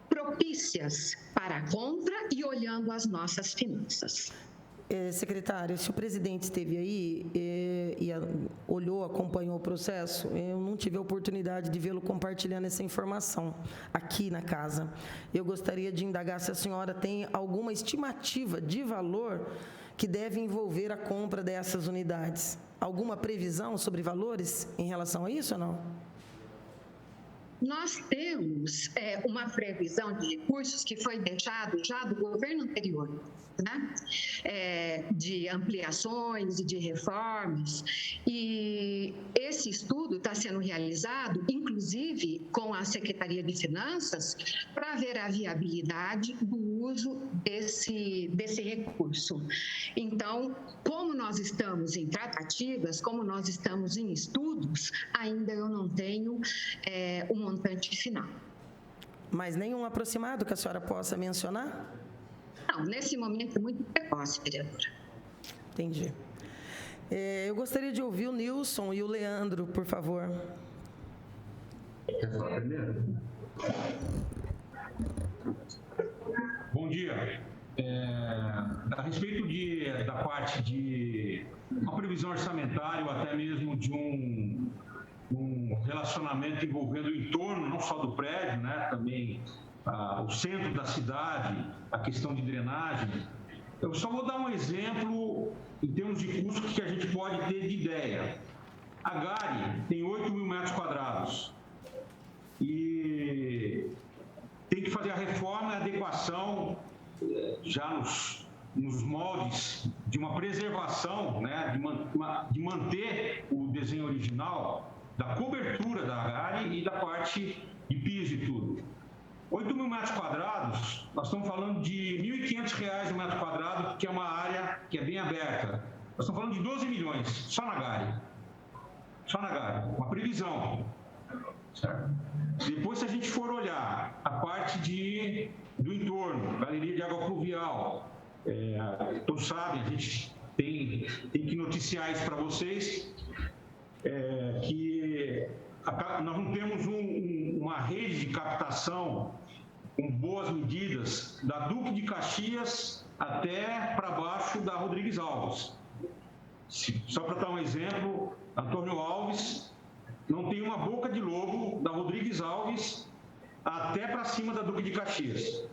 propícias para a compra e olhando as nossas finanças. Secretário, se o presidente esteve aí e olhou, acompanhou o processo, eu não tive a oportunidade de vê-lo compartilhando essa informação aqui na casa. Eu gostaria de indagar se a senhora tem alguma estimativa de valor que deve envolver a compra dessas unidades. Alguma previsão sobre valores em relação a isso ou não? Nós temos uma previsão de recursos que foi deixado já do governo anterior, né? De ampliações e de reformas. E esse estudo está sendo realizado, inclusive, com a Secretaria de Finanças, para ver a viabilidade do uso desse recurso. Então, como nós estamos em tratativas, como nós estamos em estudos, ainda eu não tenho um montante final. Mas nenhum aproximado que a senhora possa mencionar? Não, nesse momento é muito precoce, vereadora. Entendi. Eu gostaria de ouvir o Nilson e o Leandro, por favor. Quer falar primeiro? Bom dia. A respeito da parte de uma previsão orçamentária ou até mesmo de um relacionamento envolvendo o entorno, não só do prédio, né, também o centro da cidade, a questão de drenagem. Eu só vou dar um exemplo em termos de custo que a gente pode ter de ideia. A Gari tem 8 mil metros quadrados e tem que fazer a reforma e a adequação já nos moldes de uma preservação, né, de manter o desenho original da cobertura da Gari e da parte de piso e tudo. 8 mil metros quadrados, nós estamos falando de R$ 1.500 o metro quadrado, que é uma área que é bem aberta. Nós estamos falando de 12 milhões, só na GARI. Só na GARI, uma previsão. Certo? Depois, se a gente for olhar a parte do entorno, galeria de água pluvial, todos sabem, a gente tem que noticiar isso para vocês, que nós não temos uma rede de captação com boas medidas da Duque de Caxias até para baixo da Rodrigues Alves. Só para dar um exemplo, Antônio Alves não tem uma boca de lobo da Rodrigues Alves até para cima da Duque de Caxias.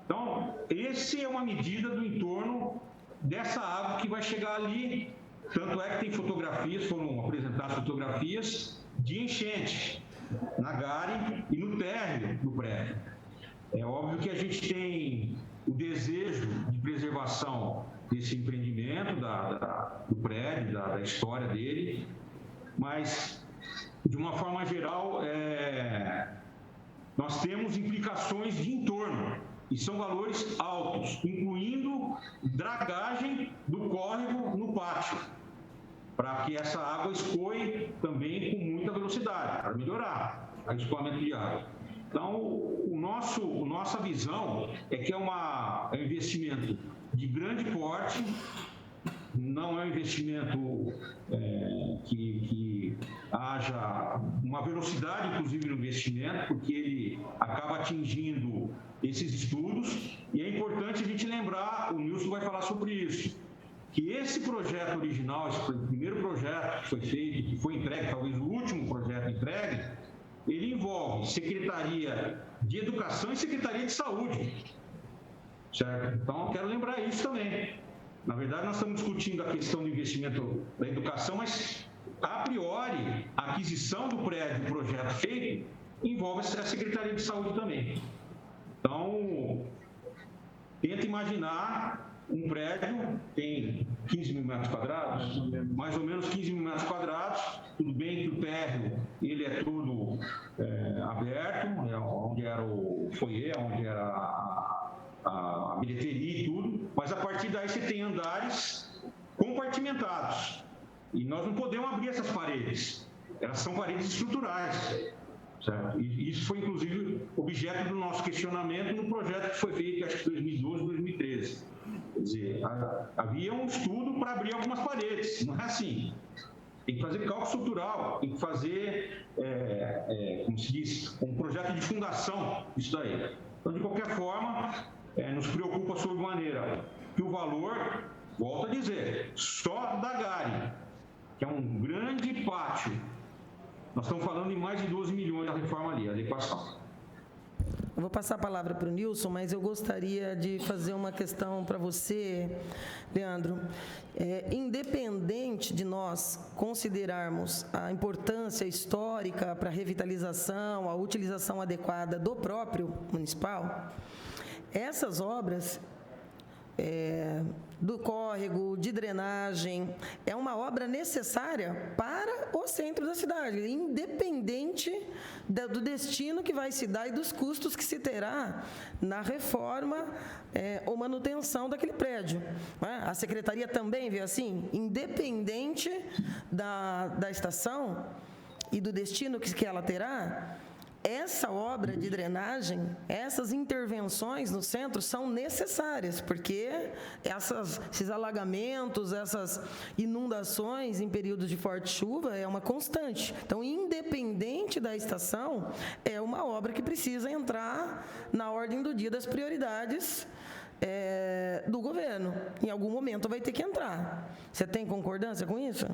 Então, essa é uma medida do entorno dessa água que vai chegar ali. Tanto é que tem fotografias, foram apresentadas fotografias de enchente na GARI e no térreo do prédio. É óbvio que a gente tem o desejo de preservação desse empreendimento, do prédio, da história dele, mas, de uma forma geral, nós temos implicações de entorno, e são valores altos, incluindo dragagem do córrego no pátio, para que essa água escoe também com muita velocidade, para melhorar o escoamento de água. Então, nossa visão é que é um investimento de grande porte, não é um investimento que haja uma velocidade, inclusive, no investimento, porque ele acaba atingindo esses estudos, e é importante a gente lembrar, o Nilson vai falar sobre isso, que esse projeto original, esse primeiro projeto que foi feito, que foi entregue, talvez o último projeto entregue, ele envolve Secretaria de Educação e Secretaria de Saúde, certo? Então, eu quero lembrar isso também. Na verdade, nós estamos discutindo a questão do investimento da educação, mas, a priori, a aquisição do prédio, do projeto feito, envolve a Secretaria de Saúde também. Então, tenta imaginar um prédio, tem 15 mil metros quadrados, mais ou menos 15 mil metros quadrados, tudo bem que o térreo, ele é todo aberto, onde era o foyer, onde era a bilheteria e tudo, mas a partir daí você tem andares compartimentados, e nós não podemos abrir essas paredes, elas são paredes estruturais. Certo? E isso foi, inclusive, objeto do nosso questionamento no projeto que foi feito, acho que em 2012, 2013. Quer dizer, havia um estudo para abrir algumas paredes, não é assim. Tem que fazer cálculo estrutural, tem que fazer, como se diz, um projeto de fundação disso daí. Então, de qualquer forma, nos preocupa sobremaneira que o valor, volto a dizer, só da GARI, que é um grande pátio, nós estamos falando em mais de 12 milhões da reforma ali, a adequação. Eu vou passar a palavra para o Nilson, mas eu gostaria de fazer uma questão para você, Leandro. Independente de nós considerarmos a importância histórica para a revitalização, a utilização adequada do próprio municipal, essas obras do córrego, de drenagem, é uma obra necessária para o centro da cidade, independente do destino que vai se dar e dos custos que se terá na reforma ou manutenção daquele prédio. A secretaria também vê assim, independente da estação e do destino que ela terá, essa obra de drenagem, essas intervenções no centro são necessárias, porque esses alagamentos, essas inundações em períodos de forte chuva é uma constante. Então, independente da estação, é uma obra que precisa entrar na ordem do dia das prioridades do governo. Em algum momento vai ter que entrar. Você tem concordância com isso?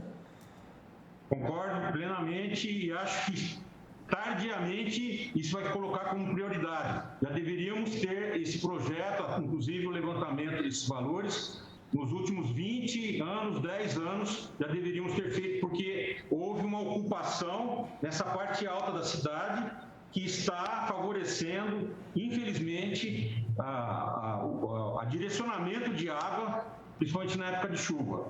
Concordo plenamente e acho que tardiamente, isso vai colocar como prioridade. Já deveríamos ter esse projeto, inclusive o levantamento desses valores, nos últimos 20 anos, 10 anos, já deveríamos ter feito, porque houve uma ocupação nessa parte alta da cidade que está favorecendo, infelizmente, a direcionamento de água, principalmente na época de chuva.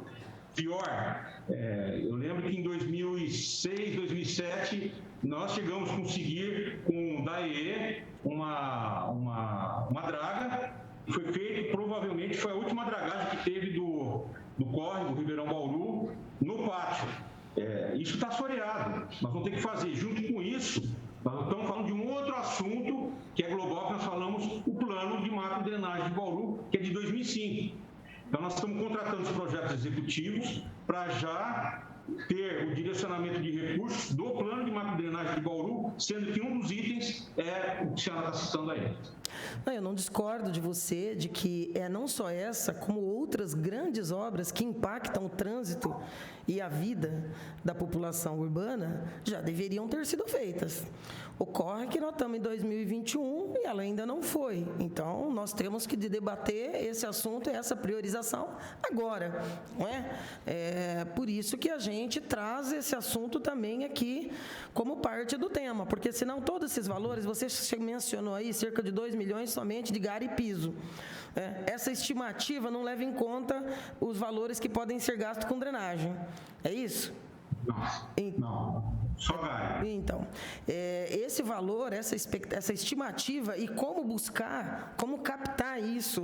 Pior, eu lembro que em 2006, 2007, nós chegamos a conseguir com o DAE uma foi feito, provavelmente foi a última dragagem que teve do córrego Ribeirão Bauru no pátio. Isso está assoreado, nós vamos ter que fazer. Junto com isso, nós estamos falando de um outro assunto que é global, que nós falamos o plano de macro-drenagem de Bauru, que é de 2005. Então, nós estamos contratando os projetos executivos para já ter o direcionamento de recursos do plano de macro-drenagem de Bauru, sendo que um dos itens é o que a senhora está citando aí. Não, eu não discordo de você de que não só essa, como outras grandes obras que impactam o trânsito e a vida da população urbana já deveriam ter sido feitas. Ocorre que nós estamos em 2021 e ela ainda não foi. Então, nós temos que debater esse assunto e essa priorização agora, não é? Por isso que a gente traz esse assunto também aqui como parte do tema, porque senão todos esses valores, você mencionou aí cerca de 2 milhões somente de galho e piso. Essa estimativa não leva em conta os valores que podem ser gastos com drenagem. É isso? Não, só galho. Então, esse valor, essa estimativa e como buscar, como captar isso,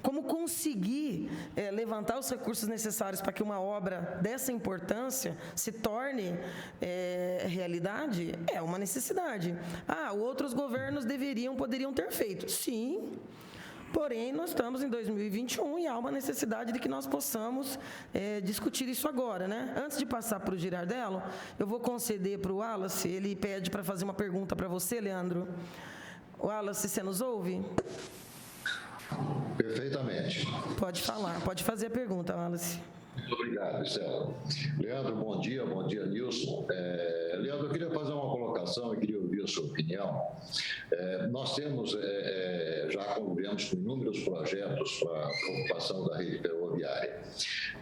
como conseguir levantar os recursos necessários para que uma obra dessa importância se torne realidade, é uma necessidade. Outros governos poderiam ter feito. Sim. Porém, nós estamos em 2021 e há uma necessidade de que nós possamos discutir isso agora, né? Antes de passar para o Girardello, eu vou conceder para o Wallace, ele pede para fazer uma pergunta para você, Leandro. Wallace, você nos ouve? Perfeitamente. Pode falar, pode fazer a pergunta, Wallace. Muito obrigado, Estela. Leandro, bom dia, Nilson. Leandro, eu queria fazer uma colocação e queria ouvir a sua opinião. Nós temos, já convivemos com inúmeros projetos para a ocupação da rede ferroviária.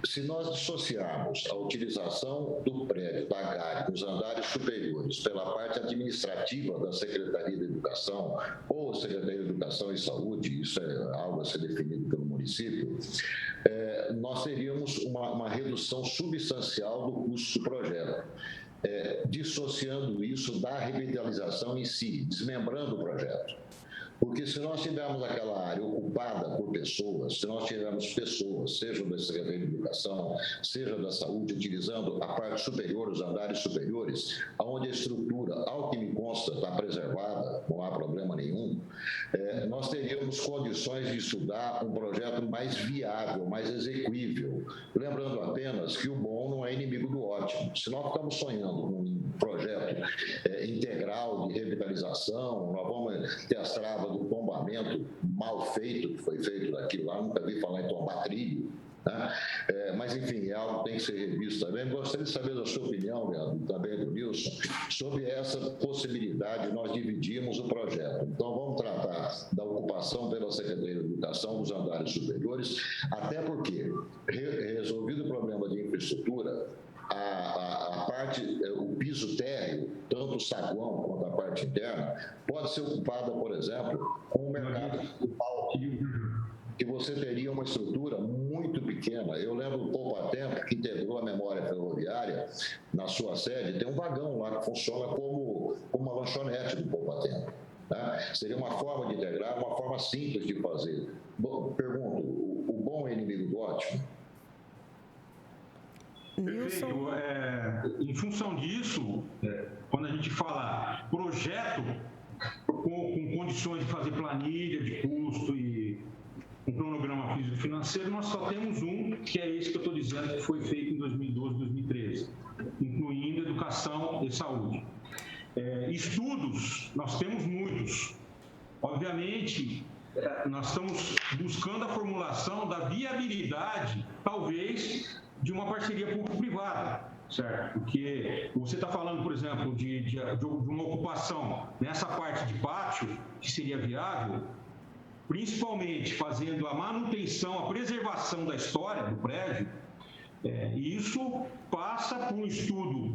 Se nós dissociarmos a utilização do prédio, da GARE, dos andares superiores, pela parte administrativa da Secretaria de Educação ou Secretaria de Educação e Saúde, isso é algo a ser definido pelo município, nós teríamos uma redução substancial do custo do projeto, dissociando isso da revitalização em si, desmembrando o projeto. Porque se nós tivermos aquela área ocupada por pessoas, se nós tivermos pessoas, seja da Secretaria de Educação, seja da Saúde, utilizando a parte superior, os andares superiores, onde a estrutura, ao que me consta, está preservada, não há problema nenhum, nós teríamos condições de estudar um projeto mais viável, mais execuível. Lembrando apenas que o bom não é inimigo do ótimo. Se nós estamos sonhando com um projeto integral de revitalização, nós vamos ter as travas do tombamento mal feito, que foi feito daquilo lá, nunca vi falar em tombar trilho, né? Mas, enfim, é algo que tem que ser revisto também. Gostaria de saber da sua opinião, Leandro, também do Nilson, sobre essa possibilidade. Nós dividimos o projeto. Então, vamos tratar da ocupação pela Secretaria de Educação dos andares superiores, até porque, resolvido o problema de infraestrutura, a parte, o piso térreo, tanto o saguão quanto a parte interna, pode ser ocupada, por exemplo, com o mercado municipal, que você teria uma estrutura muito pequena. Eu lembro do Poupatempo, que integrou a memória ferroviária na sua sede, tem um vagão lá que funciona como uma lanchonete do Poupatempo. Né? Seria uma forma de integrar, uma forma simples de fazer. Pergunto, o bom é inimigo do ótimo? Perfeito. Em função disso, quando a gente fala projeto com condições de fazer planilha de custo e um cronograma físico-financeiro, nós só temos um, que é esse que eu estou dizendo, que foi feito em 2012, 2013, incluindo educação e saúde. Estudos, nós temos muitos. Obviamente, nós estamos buscando a formulação da viabilidade, talvez, de uma parceria público-privada, certo? Porque você está falando, por exemplo, de uma ocupação nessa parte de pátio, que seria viável, principalmente fazendo a manutenção, a preservação da história do prédio, e isso passa por um estudo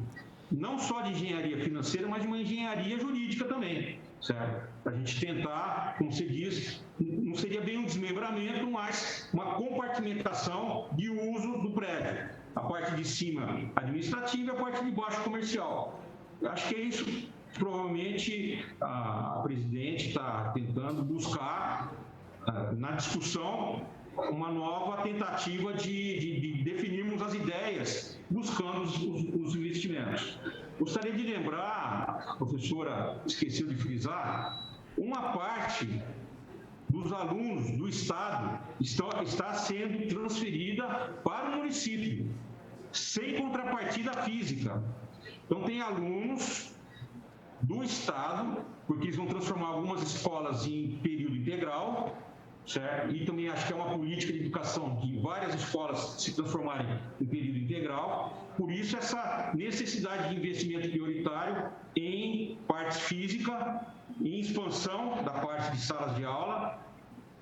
não só de engenharia financeira, mas de uma engenharia jurídica também, certo? Para a gente tentar, como você diz, não seria bem um desmembramento, mas uma compartimentação de uso do prédio. A parte de cima administrativa e a parte de baixo comercial. Eu acho que é isso que provavelmente a presidente está tentando buscar na discussão, uma nova tentativa de definirmos as ideias, buscando os investimentos. Gostaria de lembrar, a professora esqueceu de frisar, uma parte dos alunos do Estado está sendo transferida para o município, sem contrapartida física. Então, tem alunos do Estado, porque eles vão transformar algumas escolas em período integral, certo? E também acho que é uma política de educação de várias escolas se transformarem em período integral. Por isso, essa necessidade de investimento prioritário em parte física, em expansão da parte de salas de aula.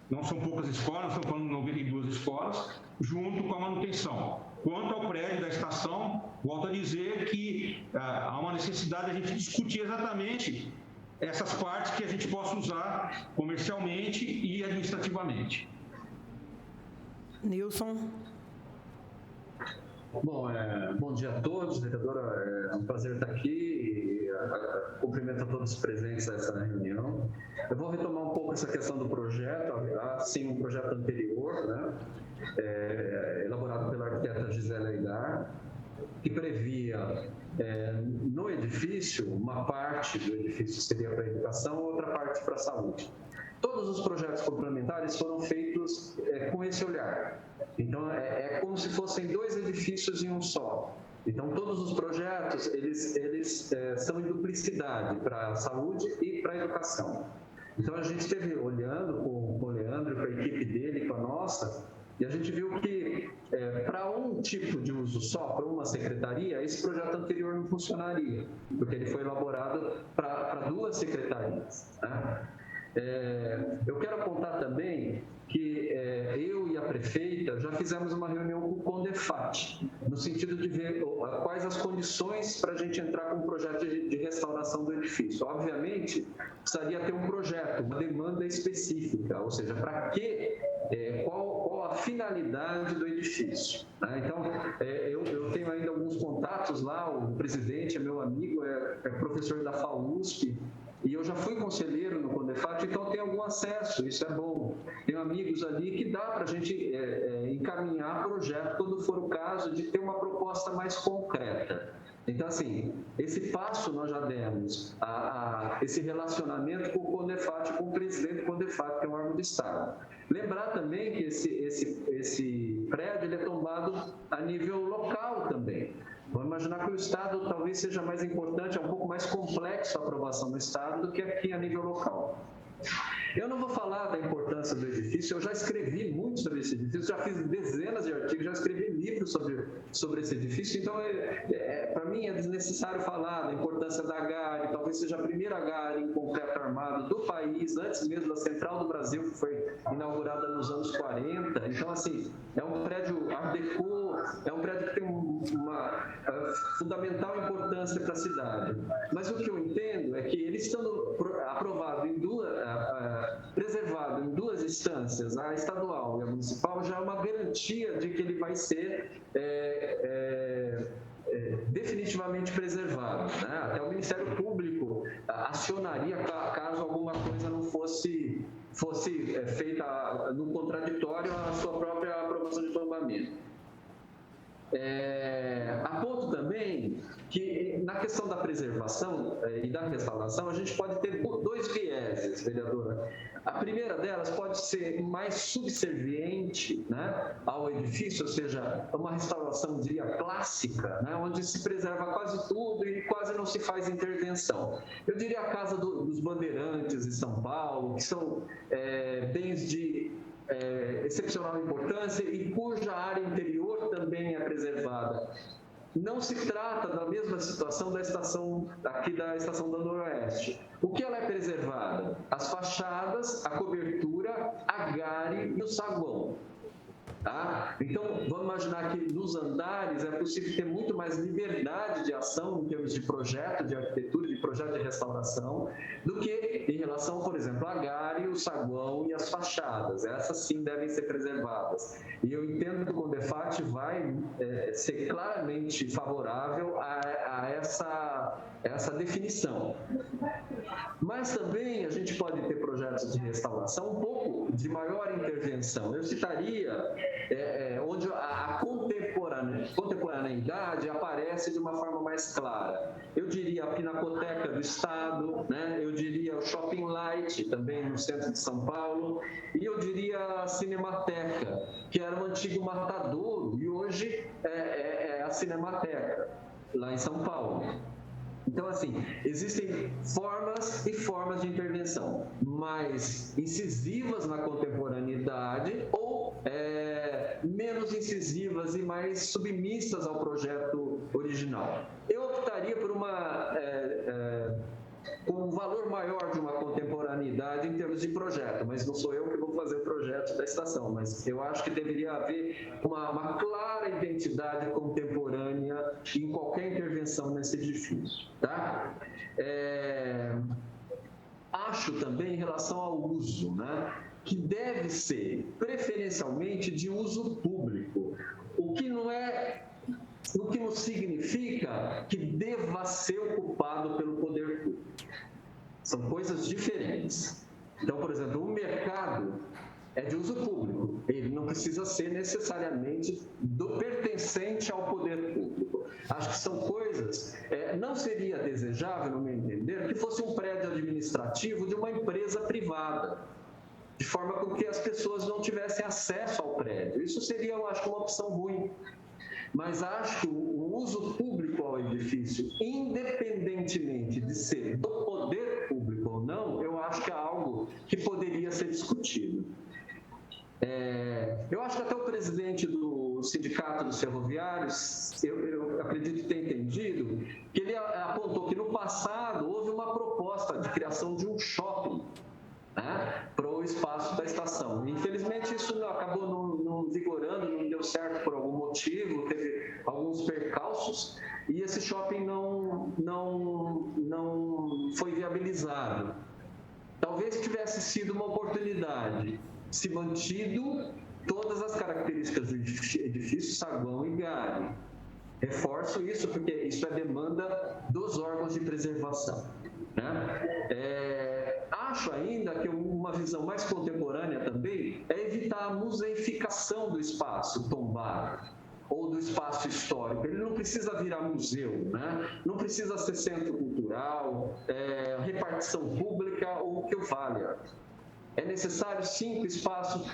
Não são poucas escolas, nós estamos falando de 92 escolas, junto com a manutenção. Quanto ao prédio da estação, volto a dizer que há uma necessidade de a gente discutir exatamente essas partes que a gente possa usar comercialmente e administrativamente. Nilson. Bom, bom dia a todos, vereadora, é um prazer estar aqui e cumprimento a todos os presentes a essa reunião. Eu vou retomar um pouco essa questão do projeto, assim, um projeto anterior, né, elaborado pela arquiteta Gisela Aidar, que previa no edifício, uma parte do edifício seria para a educação, outra parte para a saúde. Todos os projetos complementares foram feitos com esse olhar. Então, é como se fossem dois edifícios em um só. Então, todos os projetos, eles são em duplicidade para a saúde e para a educação. Então, a gente esteve olhando com o Leandro, com a equipe dele, com a nossa, e a gente viu que para um tipo de uso só, para uma secretaria, esse projeto anterior não funcionaria, porque ele foi elaborado para duas secretarias, né? Eu quero apontar também que eu e a prefeita já fizemos uma reunião com o CONDEFAT, no sentido de ver quais as condições para a gente entrar com um projeto de restauração do edifício. Obviamente, precisaria ter um projeto, uma demanda específica, ou seja, para que, qual a finalidade do edifício, né? Então, eu tenho ainda alguns contatos lá, o presidente é meu amigo, é professor da FAUSP, e eu já fui conselheiro no CONDEFAT, então tenho algum acesso, isso é bom. Tenho amigos ali que dá para a gente encaminhar projeto quando for o caso de ter uma proposta mais concreta. Então, assim, esse passo nós já demos, esse relacionamento com o CONDEFAT, com o presidente do CONDEFAT, que é um órgão do Estado. Lembrar também que esse prédio ele é tombado a nível local também. Vamos imaginar que o Estado talvez seja mais importante, é um pouco mais complexo a aprovação do Estado do que aqui a nível local. Eu não vou falar da importância do edifício, eu já escrevi muito sobre esse edifício, já fiz dezenas de artigos, já escrevi livros sobre esse edifício, então para mim é desnecessário falar da importância da GARI, talvez seja a primeira GARI em concreto armado do país, antes mesmo da Central do Brasil, que foi inaugurada nos anos 40, então assim, é um prédio Art Deco, é um prédio que tem uma fundamental importância para a cidade, mas o que eu entendo é que ele estando aprovado preservado em duas instâncias, a estadual e a municipal, já é uma garantia de que ele vai ser definitivamente preservado, né? Até o Ministério Público acionaria caso alguma coisa não fosse feita no contraditório à sua própria aprovação de tombamento. Aponto também que na questão da preservação e da restauração a gente pode ter dois vieses, vereadora. A primeira delas pode ser mais subserviente, né, ao edifício, ou seja, uma restauração, diria, clássica, né, onde se preserva quase tudo e quase não se faz intervenção. Eu diria a Casa dos Bandeirantes em São Paulo, que são bens de excepcional importância e cuja área interior também é preservada. Não se trata da mesma situação da estação aqui da Estação da Noroeste. O que ela é preservada? As fachadas, a cobertura, a gare e o saguão. Tá? Então, vamos imaginar que nos andares é possível ter muito mais liberdade de ação em termos de projeto de arquitetura, de projeto de restauração, do que em relação, por exemplo, a gare, o saguão e as fachadas. Essas sim devem ser preservadas. E eu entendo que o CONDEFAT vai ser claramente favorável a essa definição. Mas também a gente pode ter projetos de restauração um pouco de maior intervenção. Eu citaria onde a contemporaneidade aparece de uma forma mais clara. Eu diria a Pinacoteca do Estado, né? Eu diria o Shopping Light, também no centro de São Paulo, e eu diria a Cinemateca, que era o antigo Matadouro, e hoje é a Cinemateca, lá em São Paulo. Então, assim, existem formas e formas de intervenção, mais incisivas na contemporaneidade ou menos incisivas e mais submissas ao projeto original. Eu optaria por com um valor maior de uma contemporaneidade em termos de projeto, mas não sou eu que vou fazer o projeto da estação, mas eu acho que deveria haver uma clara identidade contemporânea em qualquer intervenção nesse edifício, tá? Acho também em relação ao uso, né, que deve ser preferencialmente de uso público, o que não significa que deva ser ocupado pelo poder público. São coisas diferentes. Então, por exemplo, o mercado é de uso público. Ele não precisa ser necessariamente pertencente ao poder público. Acho que são coisas... não seria desejável, no meu entender, que fosse um prédio administrativo de uma empresa privada, de forma com que as pessoas não tivessem acesso ao prédio. Isso seria, eu acho, uma opção ruim. Mas acho que o uso público ao edifício, independentemente de ser do poder público ou não, eu acho que é algo que poderia ser discutido. Eu acho que até o presidente do Sindicato dos Ferroviários, eu acredito ter entendido, que ele apontou que no passado houve uma proposta de criação de um shopping, né, para o espaço da estação. Infelizmente, isso acabou não vigorando, não deu certo por algum motivo, teve alguns percalços, e esse shopping não foi viabilizado. Talvez tivesse sido uma oportunidade, se mantido todas as características do edifício, saguão e gare. Reforço isso, porque isso é demanda dos órgãos de preservação, né? Acho ainda que uma visão mais contemporânea também é evitar a museificação do espaço tombado ou do espaço histórico. Ele não precisa virar museu, né? Não precisa ser centro cultural, repartição pública ou o que o valha. É necessário, sim, que o espaço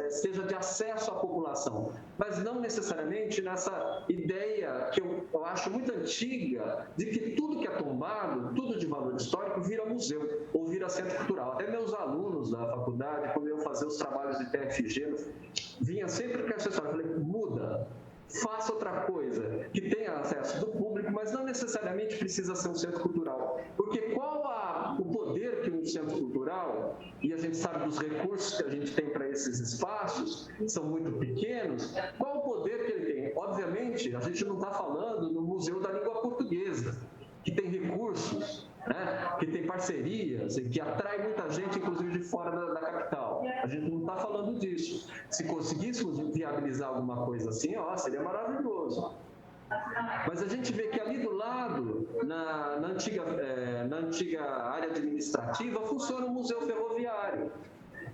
seja de acesso à população, mas não necessariamente nessa ideia que eu acho muito antiga de que tudo que é tombado, tudo de valor histórico, vira museu ou vira centro cultural. Até meus alunos da faculdade, quando eu fazia os trabalhos de TFG, vinha sempre com essa história. Eu falei, muda. Faça outra coisa, que tenha acesso do público, mas não necessariamente precisa ser um centro cultural. Porque qual o poder que um centro cultural, e a gente sabe dos recursos que a gente tem para esses espaços, são muito pequenos, qual o poder que ele tem? Obviamente, a gente não está falando no Museu da Língua Portuguesa, que tem recursos, né, que tem parcerias e que atrai muita gente, inclusive de fora da capital. A gente não está falando disso. Se conseguíssemos viabilizar alguma coisa assim, seria maravilhoso. Mas a gente vê que ali do lado, na antiga área administrativa, funciona o Museu Ferroviário,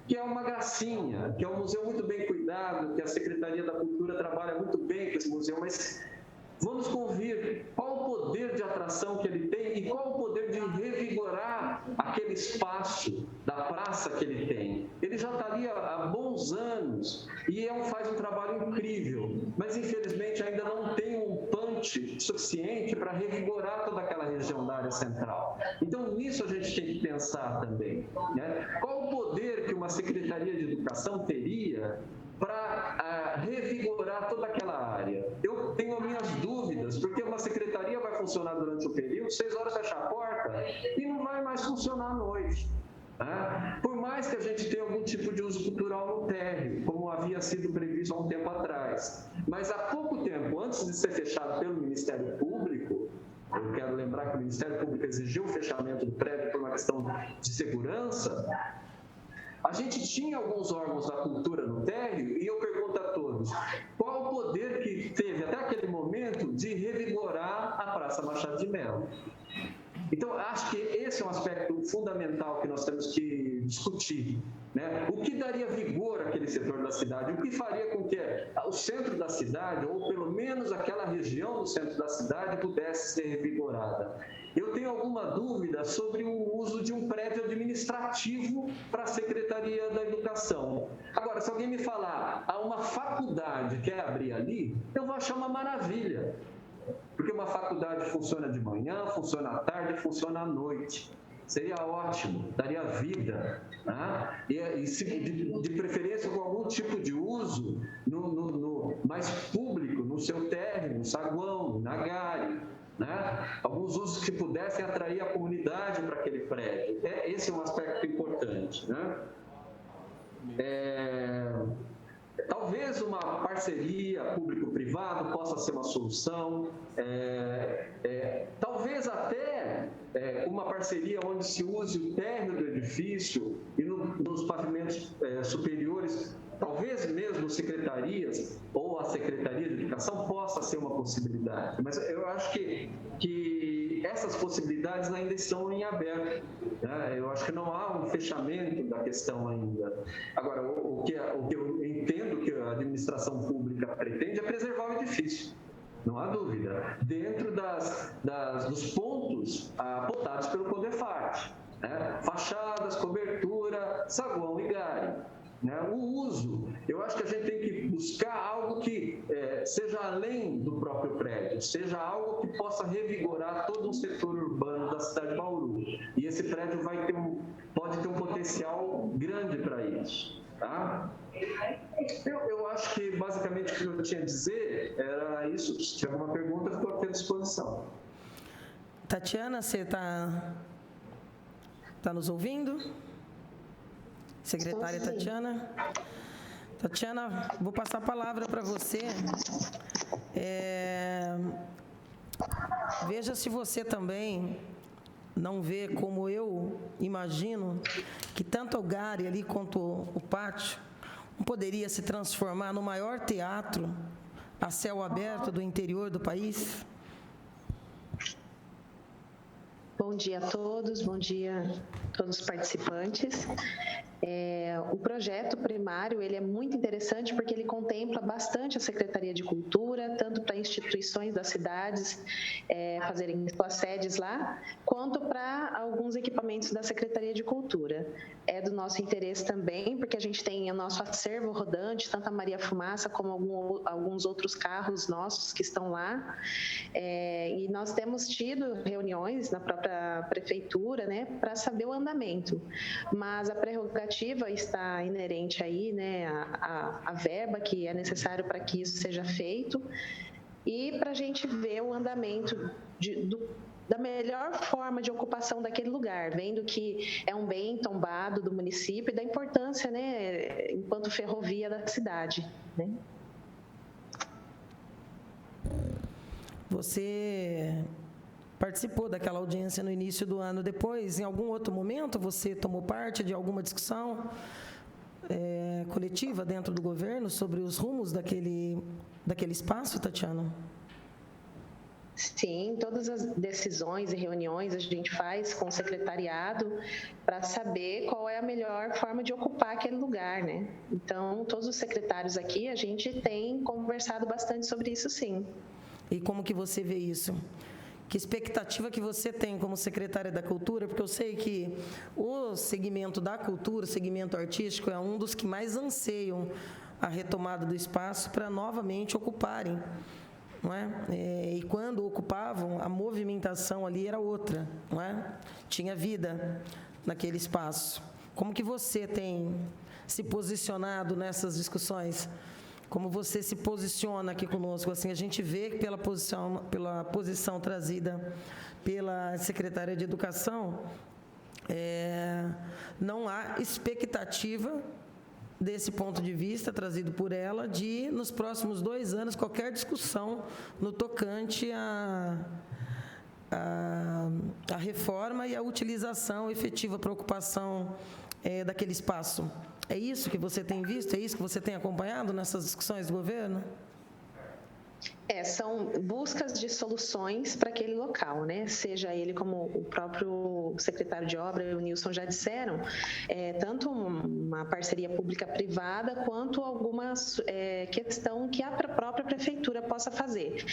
que é uma gracinha, que é um museu muito bem cuidado, que a Secretaria da Cultura trabalha muito bem com esse museu, mas vamos convir qual o poder de atração que ele tem e qual o poder de revigorar aquele espaço da praça que ele tem. Ele já está ali há bons anos e faz um trabalho incrível, mas infelizmente ainda não tem um punch suficiente para revigorar toda aquela região da área central. Então nisso a gente tem que pensar também, né? Qual o poder que uma Secretaria de Educação teria para revigorar toda aquela área? Eu tenho minhas dúvidas, porque uma secretaria vai funcionar durante o período, 6 horas fecha a porta e não vai mais funcionar à noite. Né? Por mais que a gente tenha algum tipo de uso cultural no térreo, como havia sido previsto há um tempo atrás. Mas há pouco tempo, antes de ser fechado pelo Ministério Público, eu quero lembrar que o Ministério Público exigiu o fechamento do prédio por uma questão de segurança, a gente tinha alguns órgãos da cultura no térreo e eu pergunto a todos, qual o poder que teve até aquele momento de revigorar a Praça Machado de Mello? Então, acho que esse é um aspecto fundamental que nós temos que discutir, né? O que daria vigor àquele setor da cidade? O que faria com que o centro da cidade, ou pelo menos aquela região do centro da cidade, pudesse ser revigorada? Eu tenho alguma dúvida sobre o uso de um prédio administrativo para a Secretaria da Educação. Agora, se alguém me falar, há uma faculdade que quer abrir ali, eu vou achar uma maravilha. Porque uma faculdade funciona de manhã, funciona à tarde, funciona à noite. Seria ótimo, daria vida, né? De preferência com algum tipo de uso mais público, no seu térreo, no saguão, no nagare, né? Alguns usos que pudessem atrair a comunidade para aquele prédio. Esse é um aspecto importante, né? Talvez uma parceria público-privado possa ser uma solução, talvez até uma parceria onde se use o térreo do edifício e nos pavimentos superiores, talvez mesmo secretarias ou a Secretaria de Educação possa ser uma possibilidade, mas eu acho que essas possibilidades ainda estão em aberto, né? Eu acho que não há um fechamento da questão ainda. Agora, o que eu entendo que a administração pública pretende é preservar o edifício, não há dúvida, dentro dos pontos apontados pelo CODEFAT, né? Fachadas, cobertura, saguão e gare. Né? O uso, eu acho que a gente tem que buscar algo que seja além do próprio prédio, seja algo que possa revigorar todo um setor urbano da cidade de Bauru. E esse prédio pode ter um potencial grande para isso. Tá? Eu acho que basicamente o que eu tinha a dizer era isso. Se tiver alguma pergunta, eu estou aqui à disposição. Tatiana, você está nos ouvindo? Secretária Tatiana. Tatiana, vou passar a palavra para você. Veja se você também não vê, como eu imagino, que tanto o gare ali quanto o pátio não poderia se transformar no maior teatro a céu aberto do interior do país? Bom dia a todos, bom dia a todos os participantes. O projeto primário ele é muito interessante porque ele contempla bastante a Secretaria de Cultura, tanto para instituições das cidades fazerem suas sedes lá, quanto para alguns equipamentos da Secretaria de Cultura. É do nosso interesse também, porque a gente tem o nosso acervo rodante, tanto a Maria Fumaça como alguns outros carros nossos que estão lá. E nós temos tido reuniões na própria prefeitura, né, para saber o andamento. Mas a prerrogativa está inerente aí, né, a verba que é necessário para que isso seja feito e para a gente ver o andamento da melhor forma de ocupação daquele lugar, vendo que é um bem tombado do município e da importância, né, enquanto ferrovia da cidade, né? Você participou daquela audiência no início do ano. Depois, em algum outro momento, você tomou parte de alguma discussão coletiva dentro do governo sobre os rumos daquele espaço, Tatiana? Sim, todas as decisões e reuniões a gente faz com o secretariado para saber qual é a melhor forma de ocupar aquele lugar, né? Então, todos os secretários aqui, a gente tem conversado bastante sobre isso, sim. E como que você vê isso? Que expectativa que você tem como secretária da Cultura? Porque eu sei que o segmento da cultura, o segmento artístico, é um dos que mais anseiam a retomada do espaço para novamente ocuparem, não é? E quando ocupavam, a movimentação ali era outra, não é? Tinha vida naquele espaço. Como que você tem se posicionado nessas discussões? Como você se posiciona aqui conosco? Assim, a gente vê que pela posição trazida pela secretária de Educação, não há expectativa desse ponto de vista trazido por ela de, nos próximos 2 anos, qualquer discussão no tocante à reforma e à utilização efetiva para ocupação daquele espaço. É isso que você tem visto? É isso que você tem acompanhado nessas discussões do governo? São buscas de soluções para aquele local, né? Seja ele, como o próprio secretário de obra e o Nilson já disseram, tanto uma parceria pública-privada quanto alguma questão que a própria prefeitura possa fazer.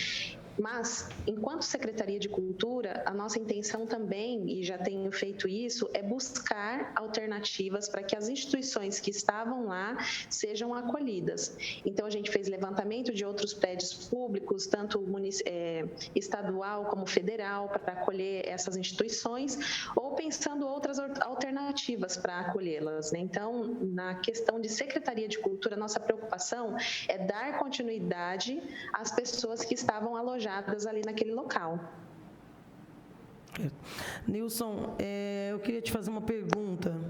Mas, enquanto Secretaria de Cultura, a nossa intenção também, e já tenho feito isso, é buscar alternativas para que as instituições que estavam lá sejam acolhidas. Então, a gente fez levantamento de outros prédios públicos, tanto estadual como federal, para acolher essas instituições, ou pensando outras alternativas para acolhê-las, né? Então, na questão de Secretaria de Cultura, nossa preocupação é dar continuidade às pessoas que estavam alojadas ali naquele local. Nilson, eu queria te fazer uma pergunta.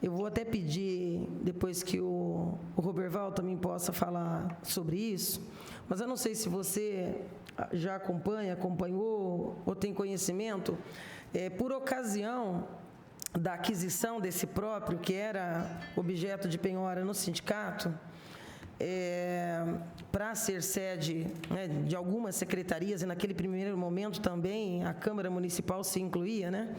Eu vou até pedir, depois que o Roberval também possa falar sobre isso, mas eu não sei se você já acompanhou ou tem conhecimento, por ocasião da aquisição desse próprio, que era objeto de penhora no sindicato, para ser sede, né, de algumas secretarias, e naquele primeiro momento também a Câmara Municipal se incluía, né?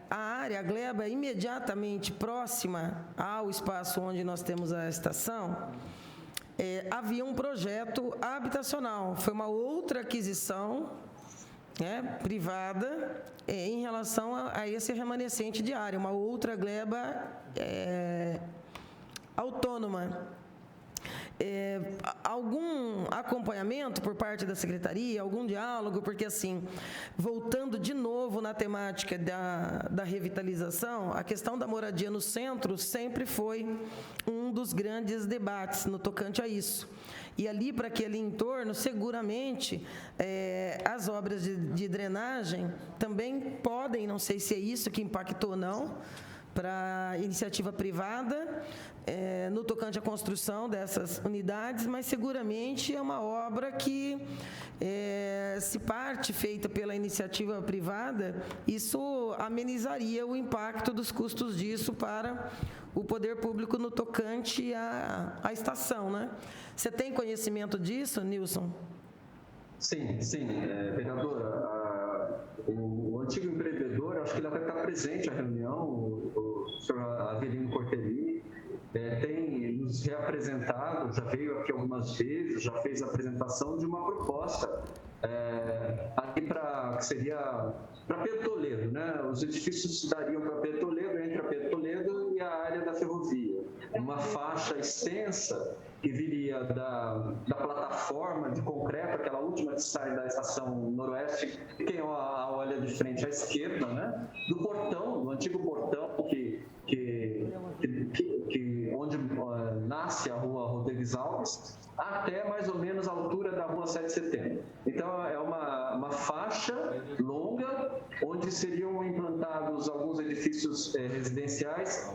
A área, a gleba, imediatamente próxima ao espaço onde nós temos a estação, havia um projeto habitacional. Foi uma outra aquisição, né, privada, em relação a esse remanescente de área, uma outra gleba autônoma. Algum acompanhamento por parte da Secretaria, algum diálogo, porque assim, voltando de novo na temática da revitalização, a questão da moradia no centro sempre foi um dos grandes debates no tocante a isso. E ali, para aquele entorno, seguramente, as obras de drenagem também podem, não sei se é isso que impactou ou não, para a iniciativa privada, no tocante à construção dessas unidades, mas seguramente é uma obra que, se parte feita pela iniciativa privada, isso amenizaria o impacto dos custos disso para o poder público no tocante à estação, né? Você tem conhecimento disso, Nilson? Sim, vereadora. O antigo empreendedor, acho que ele até está presente à reunião, o senhor Avelino Cortellini, tem nos reapresentado, já veio aqui algumas vezes, já fez a apresentação de uma proposta ali que seria para Pedro Toledo, né? Os edifícios se dariam para Pedro Toledo, entre a Pedro Toledo e a área da ferrovia. Uma faixa extensa que viria da plataforma de concreto, aquela última que sai da estação noroeste, quem olha de frente à esquerda, né? Do portão, do antigo portão onde nasce a rua Rodrigues Alves, até mais ou menos a altura da rua 7 de setembro. Então, é uma faixa longa, onde seriam implantados alguns edifícios residenciais.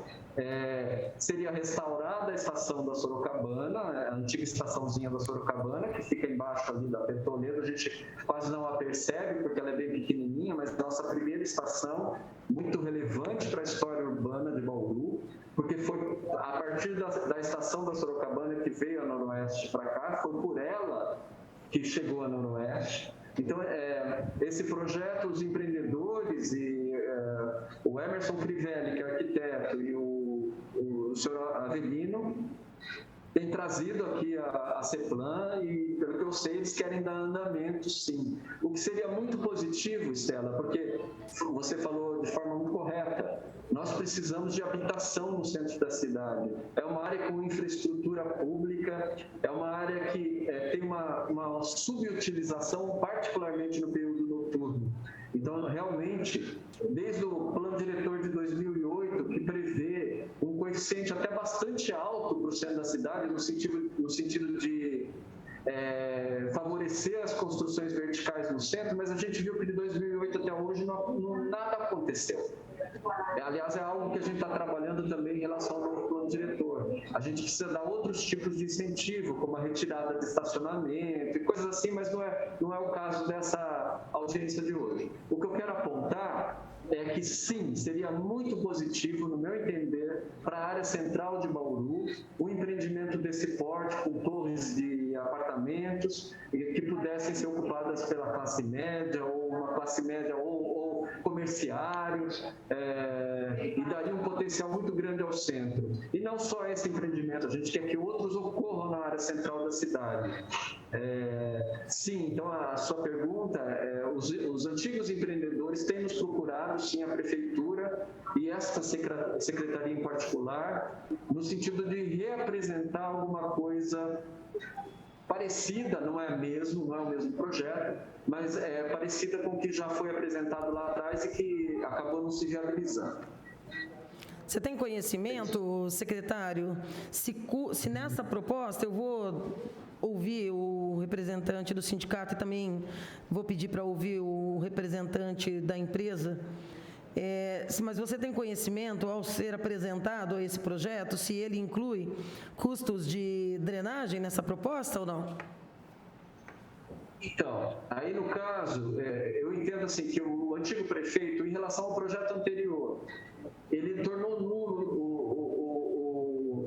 Seria restaurada a estação da Sorocabana, a antiga estaçãozinha da Sorocabana, que fica embaixo ali da Pedro Toledo. A gente quase não a percebe, porque ela é bem pequenininha, mas é a nossa primeira estação, muito relevante para a história urbana de Bauru, porque foi a partir da estação da Sorocabana que veio a Noroeste para cá, foi por ela que chegou a Noroeste. Então, esse projeto, os empreendedores e o Emerson Crivelli, que é arquiteto, e o senhor Avelino, tem trazido aqui a CEPLAN e, pelo que eu sei, eles querem dar andamento, sim. O que seria muito positivo, Estela, porque você falou de forma muito correta, nós precisamos de habitação no centro da cidade. É uma área com infraestrutura pública, é uma área que tem uma subutilização, particularmente no período noturno. Então, realmente, desde o plano diretor de 2008, que prevê um coeficiente até bastante alto para o centro da cidade, no sentido de favorecer as construções verticais no centro, mas a gente viu que de 2008 até hoje nada aconteceu. Aliás, é algo que a gente está trabalhando também em relação ao novo plano diretor. A gente precisa dar outros tipos de incentivo, como a retirada de estacionamento e coisas assim, mas não é o caso dessa audiência de hoje. O que eu quero apontar é que, sim, seria muito positivo, no meu entender, para a área central de Bauru, o empreendimento desse porte, com torres de apartamentos, empreendimentos que pudessem ser ocupadas pela classe média ou uma classe média ou comerciários, e daria um potencial muito grande ao centro. E não só esse empreendimento, a gente quer que outros ocorram na área central da cidade. Sim, então a sua pergunta, os antigos empreendedores têm nos procurado, sim, a prefeitura e esta secretaria em particular, no sentido de reapresentar alguma coisa parecida, não é o mesmo projeto, mas é parecida com o que já foi apresentado lá atrás e que acabou não se viabilizando. Você tem conhecimento, secretário, se nessa proposta, eu vou ouvir o representante do sindicato e também vou pedir para ouvir o representante da empresa, mas você tem conhecimento, ao ser apresentado esse projeto, se ele inclui custos de drenagem nessa proposta ou não? Então, aí no caso, eu entendo assim que o antigo prefeito, em relação ao projeto anterior, ele tornou nulo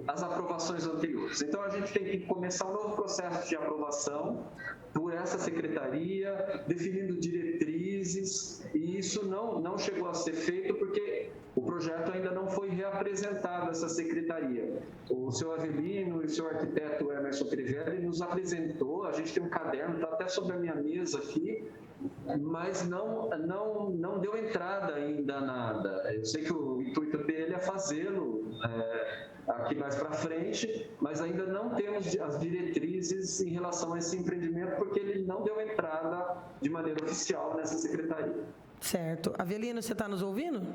as aprovações anteriores. Então, a gente tem que começar um novo processo de aprovação por essa secretaria, definindo diretrizes, e isso não chegou a ser feito porque o projeto ainda não foi reapresentado a essa secretaria. O senhor Avelino e o senhor arquiteto Emerson Crivelli nos apresentou, a gente tem um caderno, está até sobre a minha mesa aqui, mas não deu entrada ainda a nada. Eu sei que o intuito dele é fazê-lo aqui mais para frente, mas ainda não temos as diretrizes em relação a esse empreendimento, porque ele não deu entrada de maneira oficial nessa secretaria. Certo. Avelino, você está nos ouvindo?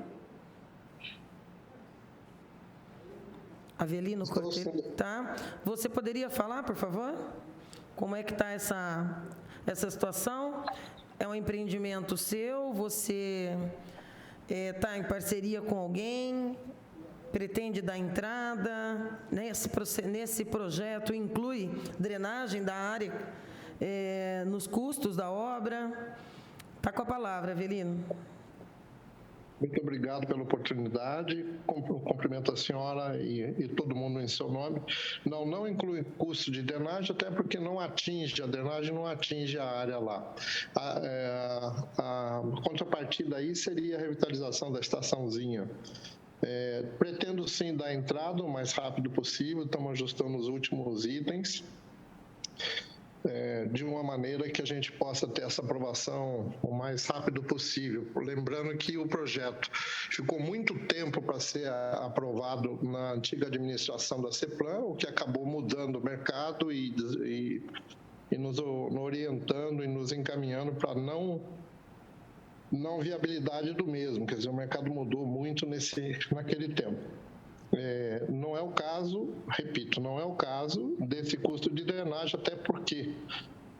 Avelino Cordeiro, tá? Você poderia falar, por favor? Como é que está essa situação? É um empreendimento seu? Você está em parceria com alguém? Pretende dar entrada? Nesse projeto inclui drenagem da área nos custos da obra? Está com a palavra, Avelino. Muito obrigado pela oportunidade. Cumprimento a senhora e todo mundo em seu nome. Não inclui custo de drenagem, até porque a drenagem não atinge a área lá. A contrapartida aí seria a revitalização da estaçãozinha. Pretendo sim dar entrada o mais rápido possível, estamos ajustando os últimos itens, de uma maneira que a gente possa ter essa aprovação o mais rápido possível. Lembrando que o projeto ficou muito tempo para ser aprovado na antiga administração da CEPLAN, o que acabou mudando o mercado e nos orientando e nos encaminhando para não viabilidade do mesmo, quer dizer, o mercado mudou muito naquele tempo. Não é o caso, repito, não é o caso desse custo de drenagem, até porque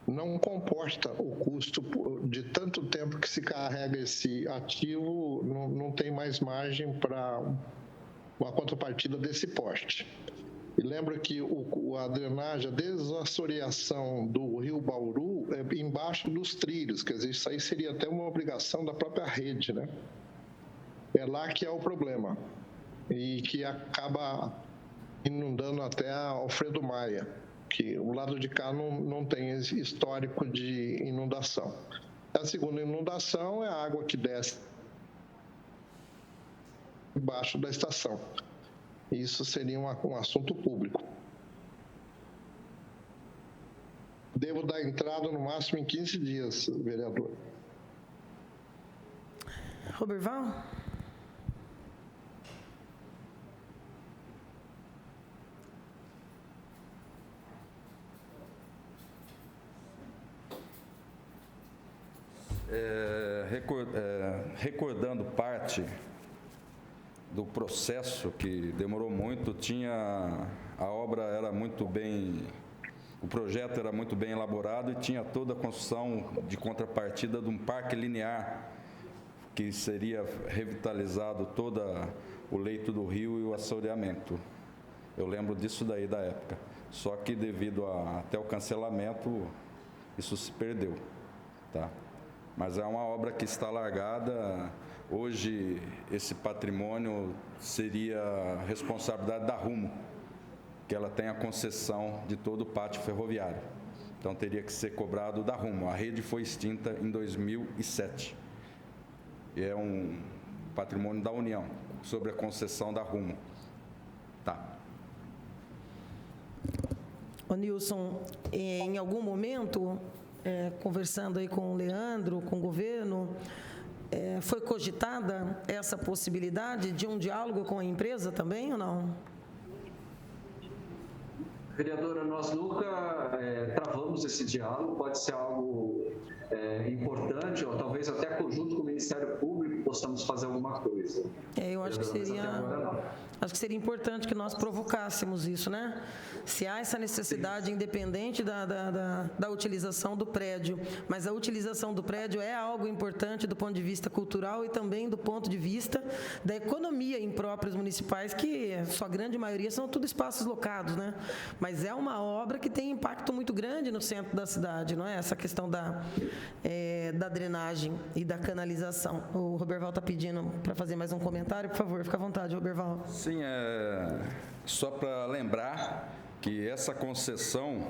não comporta o custo de tanto tempo que se carrega esse ativo, não tem mais margem para uma contrapartida desse porte. E lembro que a drenagem, a desassoreação do rio Bauru é embaixo dos trilhos, quer dizer, isso aí seria até uma obrigação da própria rede, né? É lá que é o problema, e que acaba inundando até a Alfredo Maia, que o lado de cá não tem esse histórico de inundação. A segunda inundação é a água que desce embaixo da estação. Isso seria um assunto público. Devo dar entrada no máximo em 15 dias, vereador. Roberval? Recordando parte do processo que demorou muito, a obra era muito bem, o projeto era muito bem elaborado e tinha toda a construção de contrapartida de um parque linear que seria revitalizado todo o leito do rio e o assoreamento. Eu lembro disso daí da época. Só que devido até o cancelamento, isso se perdeu, tá? Mas é uma obra que está largada. Hoje, esse patrimônio seria responsabilidade da Rumo, que ela tem a concessão de todo o pátio ferroviário. Então, teria que ser cobrado da Rumo. A rede foi extinta em 2007. E é um patrimônio da União, sobre a concessão da Rumo. Tá. Ô Nilson, em algum momento, conversando aí com o Leandro, com o governo, foi cogitada essa possibilidade de um diálogo com a empresa também ou não? Vereadora, nós nunca travamos esse diálogo, pode ser algo importante, ou talvez até conjunto com o Ministério Público possamos fazer alguma coisa. Eu acho que seria importante que nós provocássemos isso, né? Se há essa necessidade, independente da utilização do prédio, mas a utilização do prédio é algo importante do ponto de vista cultural e também do ponto de vista da economia em próprios municipais, que sua grande maioria são tudo espaços locados, né? Mas é uma obra que tem impacto muito grande no centro da cidade, não é? Essa questão da drenagem e da canalização. O Roberval está pedindo para fazer mais um comentário, por favor, fica à vontade, Roberval. Sim, só para lembrar que essa concessão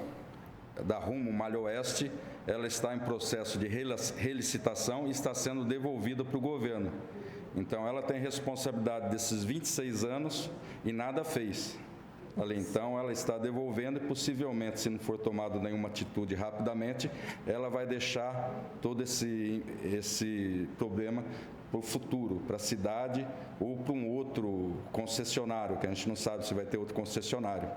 da Rumo Malha Oeste, ela está em processo de relicitação e está sendo devolvida para o governo. Então, ela tem responsabilidade desses 26 anos e nada fez. Então, ela está devolvendo e possivelmente, se não for tomada nenhuma atitude rapidamente, ela vai deixar todo esse problema para o futuro, para a cidade ou para um outro concessionário, que a gente não sabe se vai ter outro concessionário.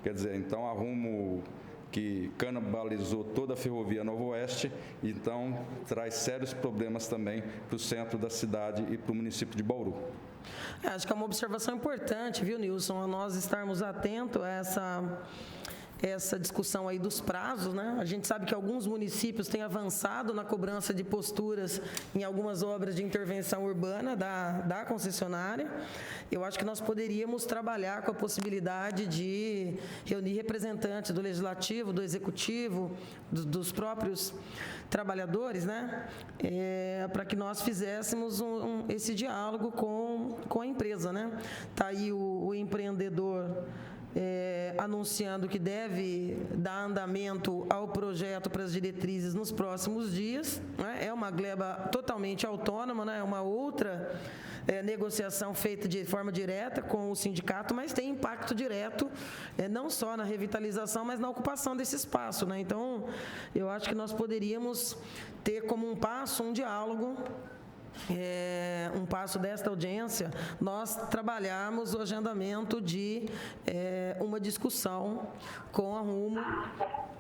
Quer dizer, então, a Rumo que canibalizou toda a ferrovia Nova Oeste, então traz sérios problemas também para o centro da cidade e para o município de Bauru. Acho que é uma observação importante, viu, Nilson, a nós estarmos atentos a essa discussão aí dos prazos, né? A gente sabe que alguns municípios têm avançado na cobrança de posturas em algumas obras de intervenção urbana da concessionária. Eu acho que nós poderíamos trabalhar com a possibilidade de reunir representantes do Legislativo, do Executivo, dos próprios trabalhadores, né? Para que nós fizéssemos esse diálogo com a empresa, né? Está aí o empreendedor anunciando que deve dar andamento ao projeto para as diretrizes nos próximos dias, né? É uma gleba totalmente autônoma, né? É uma outra negociação feita de forma direta com o sindicato, mas tem impacto direto não só na revitalização, mas na ocupação desse espaço, né? Então, eu acho que nós poderíamos ter como um passo um diálogo. Um passo desta audiência, nós trabalharmos o agendamento de uma discussão com a Rumo,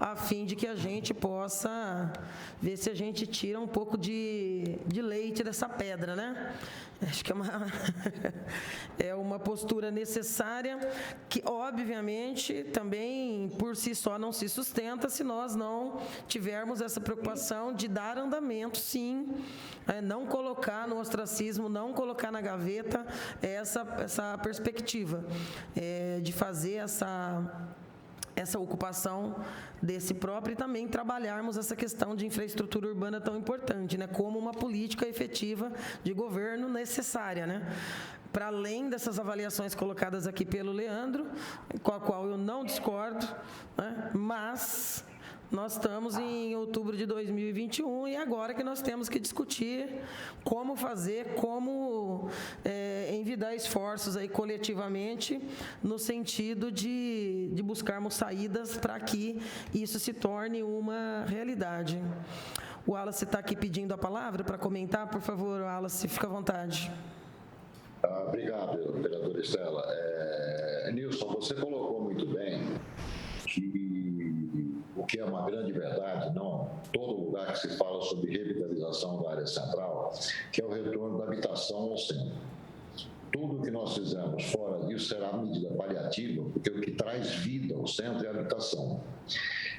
a fim de que a gente possa ver se a gente tira um pouco de leite dessa pedra, né? Acho que é uma postura necessária que, obviamente, também por si só não se sustenta se nós não tivermos essa preocupação de dar andamento, sim, não colocar no ostracismo, não colocar na gaveta essa perspectiva de fazer essa ocupação desse próprio e também trabalharmos essa questão de infraestrutura urbana tão importante, né, como uma política efetiva de governo necessária, né? Para além dessas avaliações colocadas aqui pelo Leandro, com a qual eu não discordo, né, mas nós estamos em outubro de 2021 e agora que nós temos que discutir como fazer, como envidar esforços aí coletivamente no sentido de buscarmos saídas para que isso se torne uma realidade. O Wallace está aqui pedindo a palavra para comentar, por favor, Wallace, fica à vontade. Obrigado, vereadora Estela. Nilson, você colocou muito bem que o que é uma grande verdade, não todo lugar que se fala sobre revitalização da área central, que é o retorno da habitação ao centro. Tudo que nós fizermos fora disso será medida paliativa, porque o que traz vida ao centro é a habitação.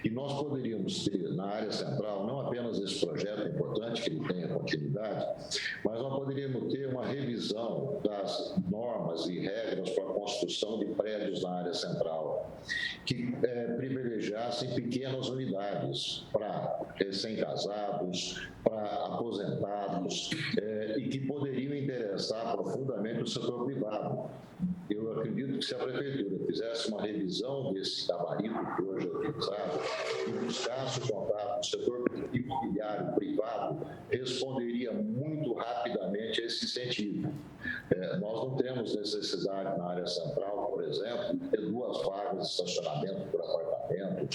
E nós poderíamos ter na área central, não apenas esse projeto importante, que ele tenha continuidade, mas nós poderíamos ter uma revisão das normas e regras para a construção de prédios na área central, que privilegiassem pequenas unidades para recém-casados, para aposentados, e que poderiam interessar profundamente o setor privado. Eu acredito acredito que se a Prefeitura fizesse uma revisão desse gabarito que hoje é utilizado e buscasse o contato do setor imobiliário privado, responderia muito rapidamente a esse incentivo. Nós não temos necessidade na área central, por exemplo, de ter 2 vagas de estacionamento por apartamento,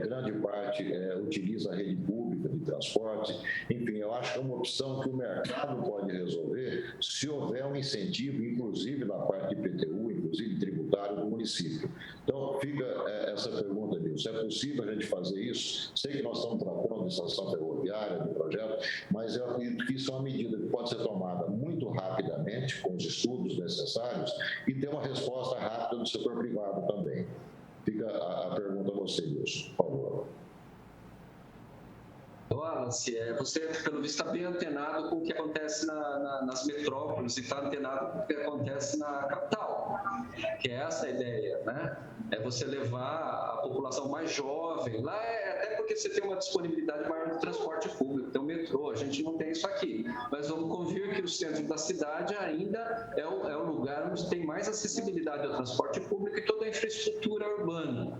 grande parte utiliza a rede pública de transporte. Enfim, eu acho que é uma opção que o mercado pode resolver se houver um incentivo, inclusive na parte de IPTU, inclusive tributário do município. Então, fica essa pergunta, Nilson, é possível a gente fazer isso? Sei que nós estamos tratando de estação ferroviária, de projeto, mas eu acredito que isso é uma medida que pode ser tomada muito rapidamente, com os estudos necessários, e ter uma resposta rápida do setor privado também. Fica a pergunta a você, Nilson, por favor. Wallace, você, pelo visto, está bem antenado com o que acontece nas metrópoles e está antenado com o que acontece na capital, que é essa a ideia, né? É você levar a população mais jovem. Lá até porque você tem uma disponibilidade maior de transporte público, tem o metrô, a gente não tem isso aqui. Mas vamos convir que o centro da cidade ainda é o lugar onde tem mais acessibilidade ao transporte público e toda a infraestrutura urbana.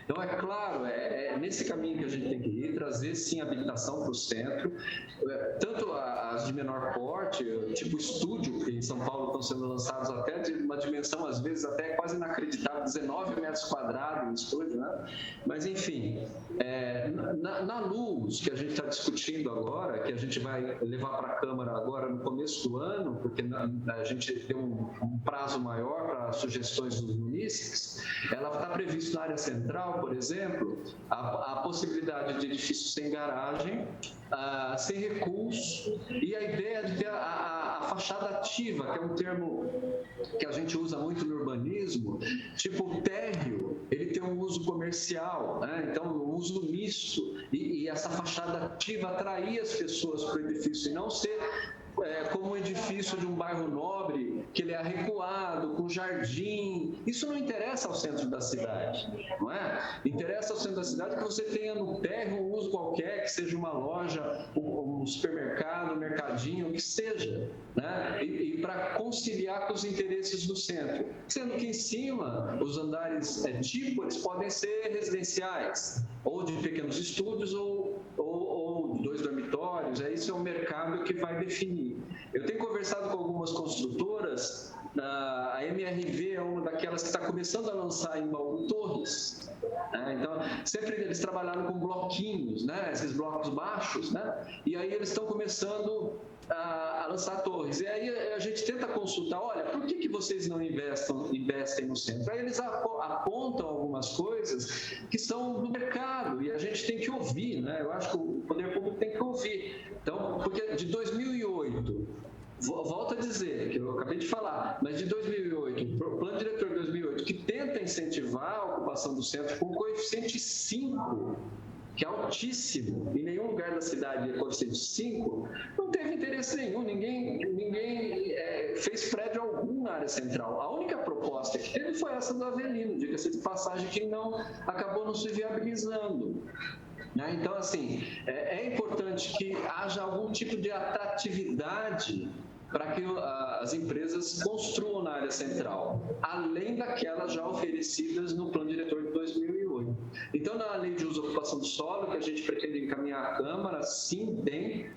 Então, é claro, é nesse caminho que a gente tem que ir, trazer, sim, habilitação para o centro, tanto as de menor porte, tipo estúdio, que em São Paulo estão sendo lançados até de uma dimensão, às vezes, até quase inacreditável, 19 metros quadrados no estúdio, né? Mas, enfim, na luz que a gente está discutindo agora, que a gente vai levar para a Câmara agora no começo do ano, porque a gente deu um prazo maior para sugestões dos munícipes, ela está prevista na área central, por exemplo, a possibilidade de edifício sem garagem, sem recurso, e a ideia de ter a fachada ativa, que é um termo que a gente usa muito no urbanismo, tipo o térreo, ele tem um uso comercial, né? Então um uso misto, e essa fachada ativa atrair as pessoas para o edifício e não ser como um edifício de um bairro nobre, que ele é recuado, com jardim. Isso não interessa ao centro da cidade, não é? Interessa ao centro da cidade que você tenha no térreo um uso qualquer, que seja uma loja, um supermercado, um mercadinho, o que seja, né? E para conciliar com os interesses do centro. Sendo que em cima, os andares eles podem ser residenciais, ou de pequenos estúdios, ou 2 dormitórios. Isso é o mercado que vai definir. Eu tenho conversado com algumas construtoras, a MRV é uma daquelas que está começando a lançar em Bauru torres. Então, sempre eles trabalharam com bloquinhos, né? Esses blocos baixos, né? E aí eles estão começando a lançar torres. E aí a gente tenta consultar, olha, por que vocês não investem no centro? Aí eles apontam algumas coisas que são do mercado e a gente tem que ouvir, né? Eu acho que o poder público tem que ouvir. Então, porque de 2008, volto a dizer, que eu acabei de falar, mas de 2008, o plano diretor de 2008, que tenta incentivar a ocupação do centro com coeficiente 5, que é altíssimo, em nenhum lugar da cidade é coeficiente 5, não teve interesse nenhum, ninguém fez prédio algum na área central. A única proposta que teve foi essa do Avelino, diga-se de passagem, que acabou não se viabilizando. Então, assim, é importante que haja algum tipo de atratividade para que as empresas construam na área central, além daquelas já oferecidas no plano diretor de 2008. Então, na lei de uso e ocupação do solo, que a gente pretende encaminhar à Câmara, sim, tem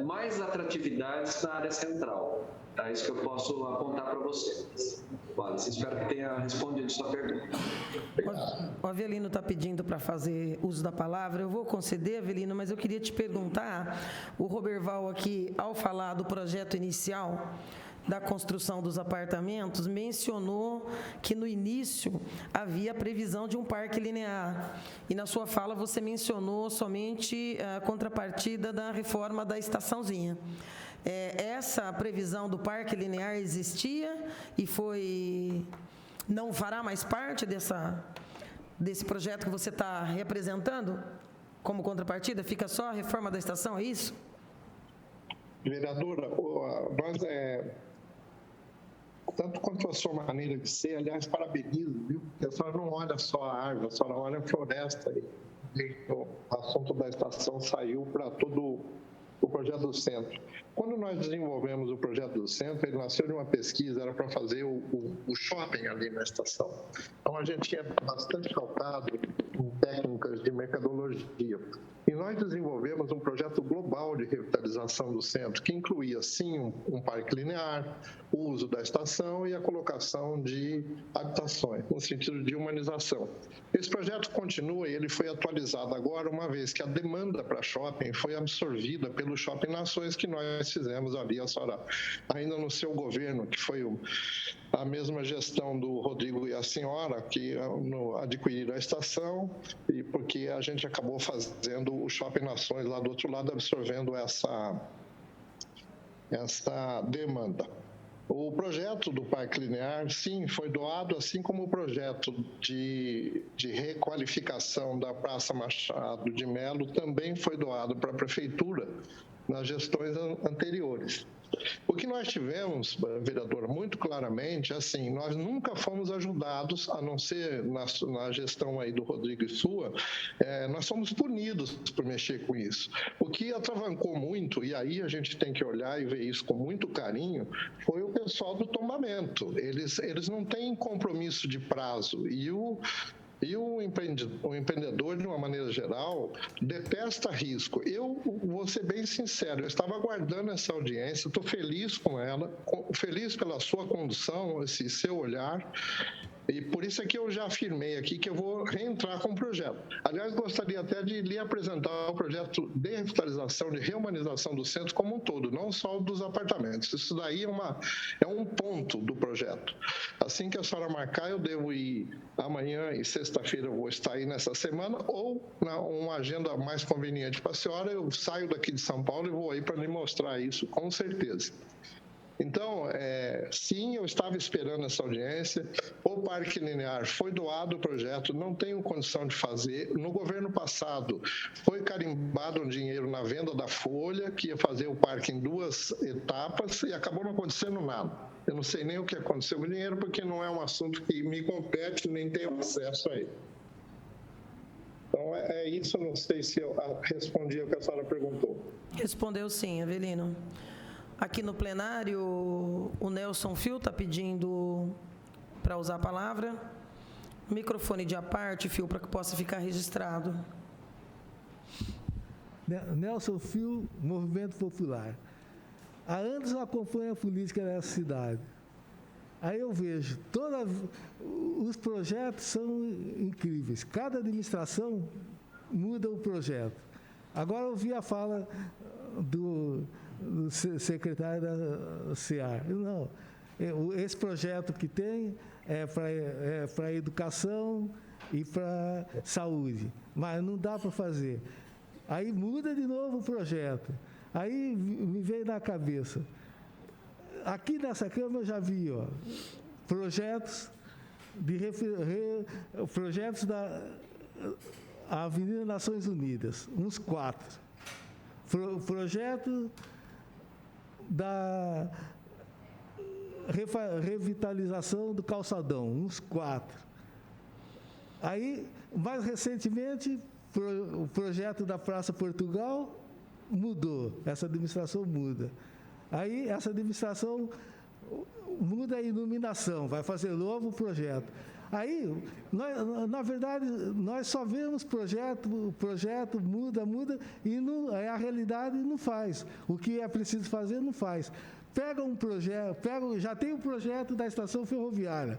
mais atratividades na área central. É isso que eu posso apontar para vocês. Wallace, espero que tenha respondido a sua pergunta. O Avelino está pedindo para fazer uso da palavra. Eu vou conceder, Avelino, mas eu queria te perguntar, o Roberval aqui, ao falar do projeto inicial da construção dos apartamentos, mencionou que no início havia a previsão de um parque linear. E na sua fala você mencionou somente a contrapartida da reforma da estaçãozinha. Essa previsão do parque linear existia e não fará mais parte desse projeto que você está representando como contrapartida? Fica só a reforma da estação, é isso? Vereadora, nós tanto quanto a sua maneira de ser, aliás, parabenizo, viu? Porque a senhora não olha só a árvore, a senhora olha a floresta. O assunto da estação saiu para todo o projeto do centro. Quando nós desenvolvemos o projeto do centro, ele nasceu de uma pesquisa, era para fazer o shopping ali na estação. Então, a gente é bastante calcado em técnicas de mercadologia. E nós desenvolvemos um projeto global de revitalização do centro, que incluía, sim, um parque linear, o uso da estação e a colocação de habitações, no sentido de humanização. Esse projeto continua e ele foi atualizado agora, uma vez que a demanda para shopping foi absorvida pelo Shopping Nações, que nós fizemos ali, a senhora, ainda no seu governo, que foi a mesma gestão do Rodrigo e a senhora, que adquiriram a estação, e porque a gente acabou fazendo o Shopping Nações lá do outro lado, absorvendo essa demanda. O projeto do Parque Linear, sim, foi doado, assim como o projeto de requalificação da Praça Machado de Melo também foi doado para a Prefeitura nas gestões anteriores. O que nós tivemos, vereador, muito claramente, assim, nós nunca fomos ajudados, a não ser na gestão aí do Rodrigo e sua, nós somos punidos por mexer com isso. O que atravancou muito, e aí a gente tem que olhar e ver isso com muito carinho, foi o pessoal do tombamento. Eles não têm compromisso de prazo e o empreendedor, de uma maneira geral, detesta risco. Eu vou ser bem sincero, eu estava aguardando essa audiência, estou feliz com ela, feliz pela sua condução, esse seu olhar, e por isso é que eu já afirmei aqui que eu vou reentrar com o projeto. Aliás, gostaria até de lhe apresentar o projeto de revitalização, de reumanização do centro como um todo, não só dos apartamentos. Isso daí é um ponto do projeto. Assim que a senhora marcar, eu devo ir amanhã e sexta-feira, eu vou estar aí nessa semana, ou uma agenda mais conveniente para a senhora, eu saio daqui de São Paulo e vou aí para lhe mostrar isso, com certeza. Então, sim, eu estava esperando essa audiência. O Parque Linear foi doado o projeto, não tenho condição de fazer. No governo passado, foi carimbado um dinheiro na venda da folha, que ia fazer o parque em 2 etapas, e acabou não acontecendo nada. Eu não sei nem o que aconteceu com o dinheiro, porque não é um assunto que me compete, nem tenho acesso a ele. Então, é isso, não sei se eu respondi o que a senhora perguntou. Respondeu sim, Avelino. Aqui no plenário, o Nelson Fio está pedindo para usar a palavra. Microfone de à parte, Fio, para que possa ficar registrado. Nelson Fio, Movimento Popular. Há anos eu acompanho a política dessa cidade. Aí eu vejo, os projetos são incríveis. Cada administração muda o projeto. Agora eu ouvi a fala do secretário da CEAR. Não, esse projeto que tem é para educação e para saúde, mas não dá para fazer. Aí muda de novo o projeto. Aí me veio na cabeça. Aqui nessa Câmara eu já vi projetos da Avenida Nações Unidas, uns 4. Projeto da revitalização do calçadão, uns 4. Aí, mais recentemente, o projeto da Praça Portugal mudou, essa administração muda. Aí, essa administração muda a iluminação, vai fazer novo projeto. Aí, na verdade, nós só vemos projeto muda, e a realidade não faz. O que é preciso fazer, não faz. Pega um projeto, já tem o projeto da estação ferroviária.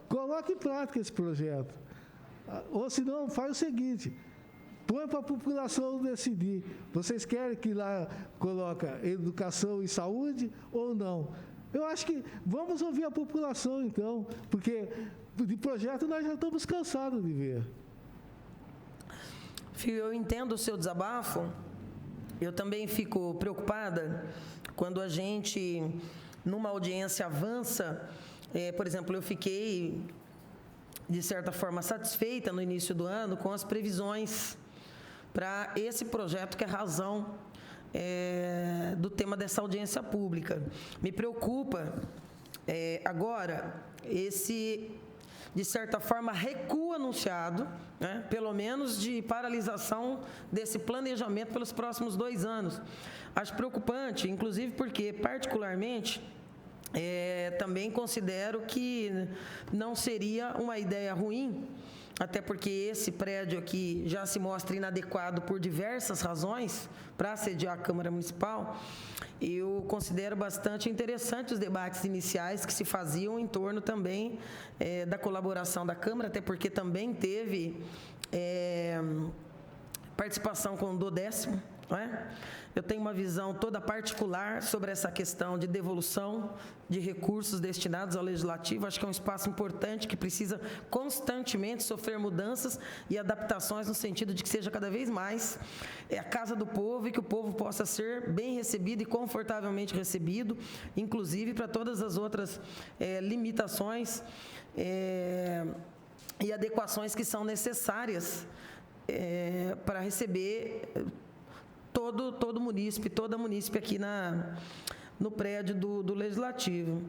Coloque em prática esse projeto. Ou senão, faz o seguinte, põe para a população decidir. Vocês querem que lá coloca educação e saúde ou não? Eu acho que vamos ouvir a população, então, porque de projeto nós já estamos cansados de ver. Fio, eu entendo o seu desabafo. Eu também fico preocupada quando a gente, numa audiência, avança. Por exemplo, eu fiquei, de certa forma, satisfeita no início do ano com as previsões para esse projeto, que é a razão do tema dessa audiência pública. Me preocupa agora de certa forma, recuo anunciado, né, pelo menos de paralisação desse planejamento pelos próximos 2 anos. Acho preocupante, inclusive porque, particularmente, também considero que não seria uma ideia ruim, até porque esse prédio aqui já se mostra inadequado por diversas razões para sediar a Câmara Municipal. Eu considero bastante interessante os debates iniciais que se faziam em torno também da colaboração da Câmara, até porque também teve participação com o Dodécimo, não é? Eu tenho uma visão toda particular sobre essa questão de devolução de recursos destinados ao Legislativo. Acho que é um espaço importante que precisa constantemente sofrer mudanças e adaptações no sentido de que seja cada vez mais a casa do povo e que o povo possa ser bem recebido e confortavelmente recebido, inclusive para todas as outras limitações e adequações que são necessárias para receber todo munícipe, toda munícipe aqui no prédio do Legislativo.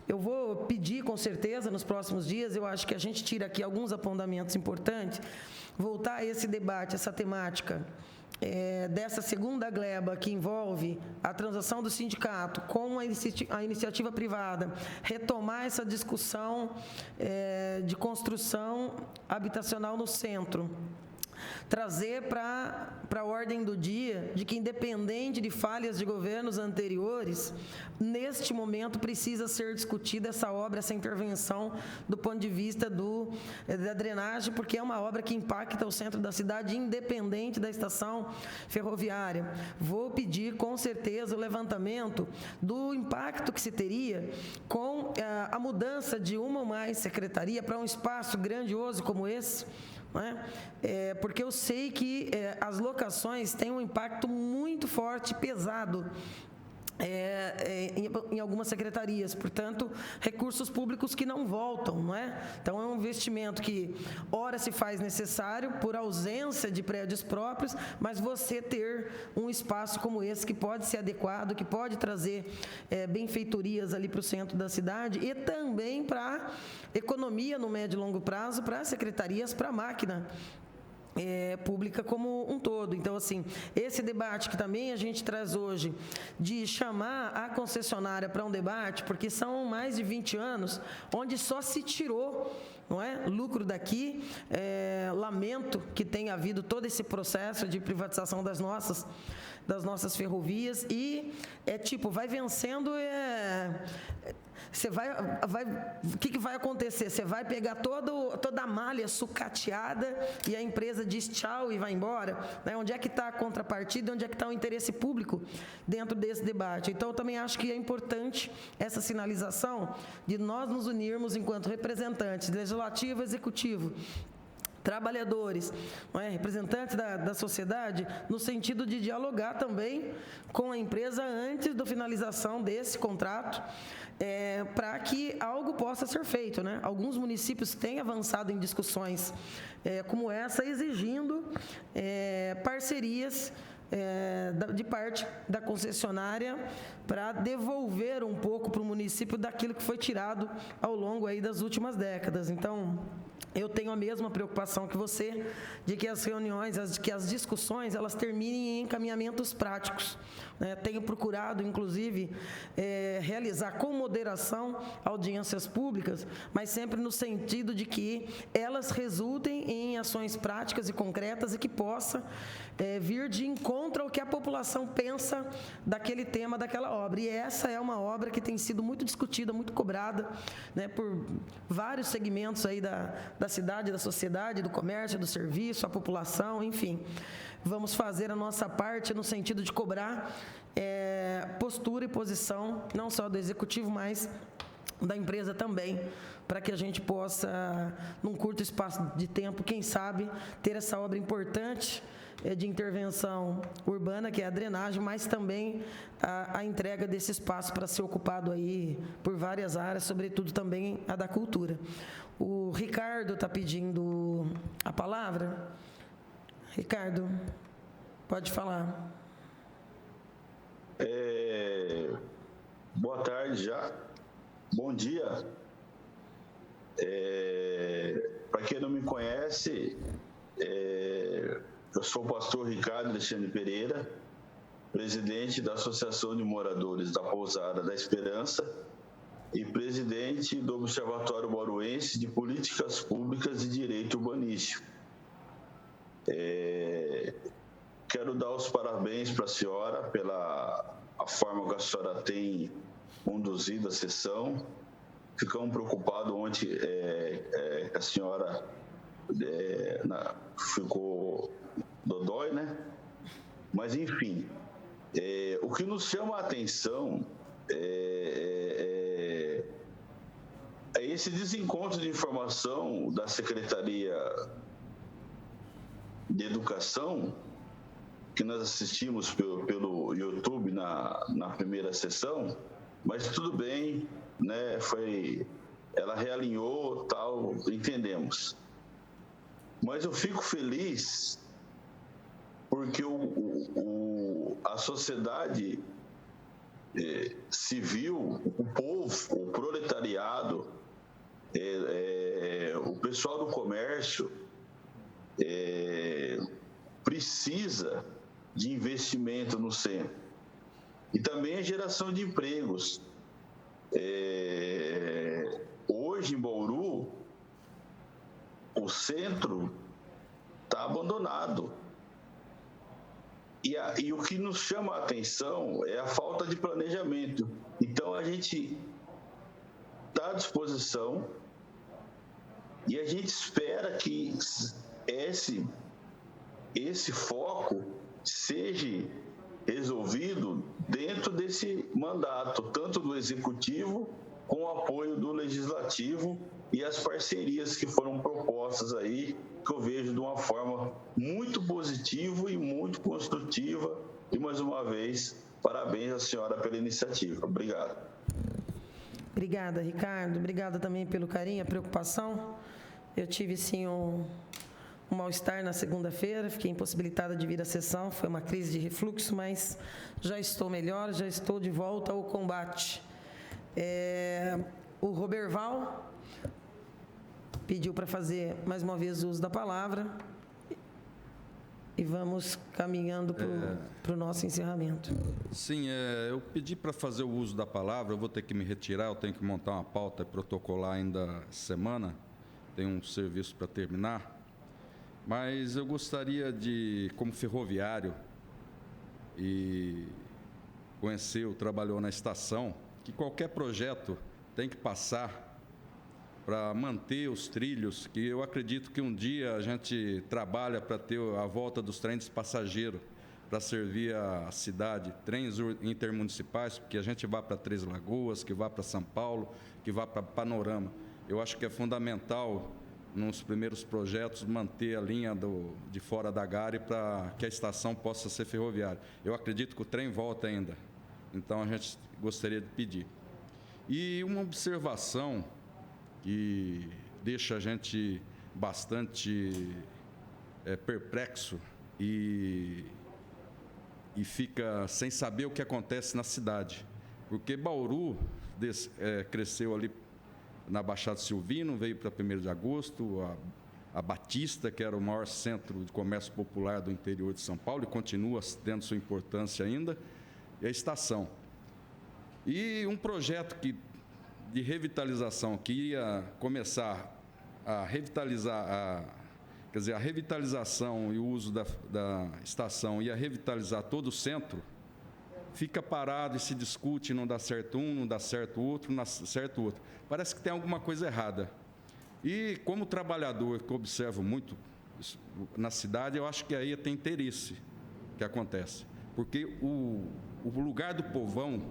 Eu vou pedir, com certeza, nos próximos dias, eu acho que a gente tira aqui alguns apontamentos importantes, voltar a esse debate, essa temática dessa segunda gleba que envolve a transação do sindicato com a iniciativa privada, retomar essa discussão de construção habitacional no centro, trazer para a ordem do dia de que, independente de falhas de governos anteriores, neste momento precisa ser discutida essa obra, essa intervenção do ponto de vista da drenagem, porque é uma obra que impacta o centro da cidade, independente da estação ferroviária. Vou pedir, com certeza, o levantamento do impacto que se teria com a mudança de uma ou mais secretaria para um espaço grandioso como esse, não é? Porque eu sei que as locações têm um impacto muito forte e pesado em algumas secretarias, portanto, recursos públicos que não voltam, não é? Então, é um investimento que, ora, se faz necessário por ausência de prédios próprios, mas você ter um espaço como esse que pode ser adequado, que pode trazer benfeitorias ali para o centro da cidade e também para economia no médio e longo prazo, para as secretarias, para a máquina pública como um todo. Então, assim, esse debate que também a gente traz hoje, de chamar a concessionária para um debate, porque são mais de 20 anos onde só se tirou, não é, lucro daqui. Lamento que tenha havido todo esse processo de privatização das nossas ferrovias e vai vencendo. Você o que vai acontecer? Você vai pegar toda a malha sucateada e a empresa diz tchau e vai embora? Né? Onde é que está a contrapartida? Onde é que está o interesse público dentro desse debate? Então, eu também acho que é importante essa sinalização de nós nos unirmos enquanto representantes legislativo e executivo, trabalhadores, não é? Representantes da sociedade, no sentido de dialogar também com a empresa antes da finalização desse contrato, para que algo possa ser feito, né? Alguns municípios têm avançado em discussões como essa, exigindo parcerias de parte da concessionária para devolver um pouco para o município daquilo que foi tirado ao longo aí das últimas décadas. Então, eu tenho a mesma preocupação que você de que as reuniões, que as discussões, elas terminem em encaminhamentos práticos, né? Tenho procurado, inclusive, realizar com moderação audiências públicas, mas sempre no sentido de que elas resultem em ações práticas e concretas e que possa vir de encontro ao que a população pensa daquele tema, daquela obra. E essa é uma obra que tem sido muito discutida, muito cobrada, né, por vários segmentos aí da cidade, da sociedade, do comércio, do serviço, a população, enfim. Vamos fazer a nossa parte no sentido de cobrar postura e posição, não só do executivo, mas da empresa também, para que a gente possa, num curto espaço de tempo, quem sabe, ter essa obra importante de intervenção urbana, que é a drenagem, mas também a entrega desse espaço para ser ocupado aí por várias áreas, sobretudo também a da cultura. O Ricardo está pedindo a palavra. Ricardo, pode falar. Boa tarde já. Bom dia. conhece, eu sou o pastor Ricardo Alexandre Pereira, presidente da Associação de Moradores da Pousada da Esperança e presidente do Observatório Bauruense de Políticas Públicas e Direito Urbanístico. Quero dar os parabéns para a senhora pela forma que a senhora tem conduzido a sessão. Ficamos preocupados ontem que a senhora ficou dodói, né? Mas, enfim, o que nos chama a atenção é esse desencontro de informação da Secretaria de Educação, que nós assistimos pelo YouTube na primeira sessão, mas tudo bem, né? Ela realinhou, tal, entendemos. Mas eu fico feliz porque a sociedade civil, o povo, o proletariado, o pessoal do comércio precisa de investimento no centro. E também a geração de empregos. Hoje, em Bauru, o centro está abandonado. E o que nos chama a atenção é a falta de planejamento. Então, a gente está à disposição e a gente espera que esse foco seja resolvido dentro desse mandato, tanto do Executivo, com o apoio do Legislativo e as parcerias que foram propostas aí, que eu vejo de uma forma muito positiva e muito construtiva. E, mais uma vez, parabéns à senhora pela iniciativa. Obrigado. Obrigada, Ricardo. Obrigada também pelo carinho, a preocupação. Eu tive, sim, um mal-estar na segunda-feira, fiquei impossibilitada de vir à sessão, foi uma crise de refluxo, mas já estou melhor, já estou de volta ao combate. O Roberval pediu para fazer mais uma vez o uso da palavra e vamos caminhando para o nosso encerramento. Sim, eu pedi para fazer o uso da palavra, eu vou ter que me retirar, eu tenho que montar uma pauta e protocolar ainda semana, tenho um serviço para terminar. Mas eu gostaria de, como ferroviário, e trabalhou na estação, que qualquer projeto tem que passar para manter os trilhos, que eu acredito que um dia a gente trabalha para ter a volta dos trens passageiros, para servir a cidade, trens intermunicipais, porque a gente vá para Três Lagoas, que vá para São Paulo, que vá para Panorama. Eu acho que é fundamental, nos primeiros projetos, manter a linha de fora da Gare para que a estação possa ser ferroviária. Eu acredito que o trem volta ainda, então a gente gostaria de pedir. E uma observação que deixa a gente bastante perplexo e fica sem saber o que acontece na cidade, porque Bauru cresceu ali na Baixada Silvino, veio para 1º de agosto, a Batista, que era o maior centro de comércio popular do interior de São Paulo, e continua tendo sua importância ainda, e a estação. E um projeto de revitalização que ia começar a revitalizar, a revitalização e o uso da estação ia revitalizar todo o centro, fica parado e se discute, não dá certo um, não dá certo o outro, não dá certo o outro. Parece que tem alguma coisa errada. E como trabalhador que observo muito na cidade, eu acho que aí tem interesse que acontece. Porque o lugar do povão,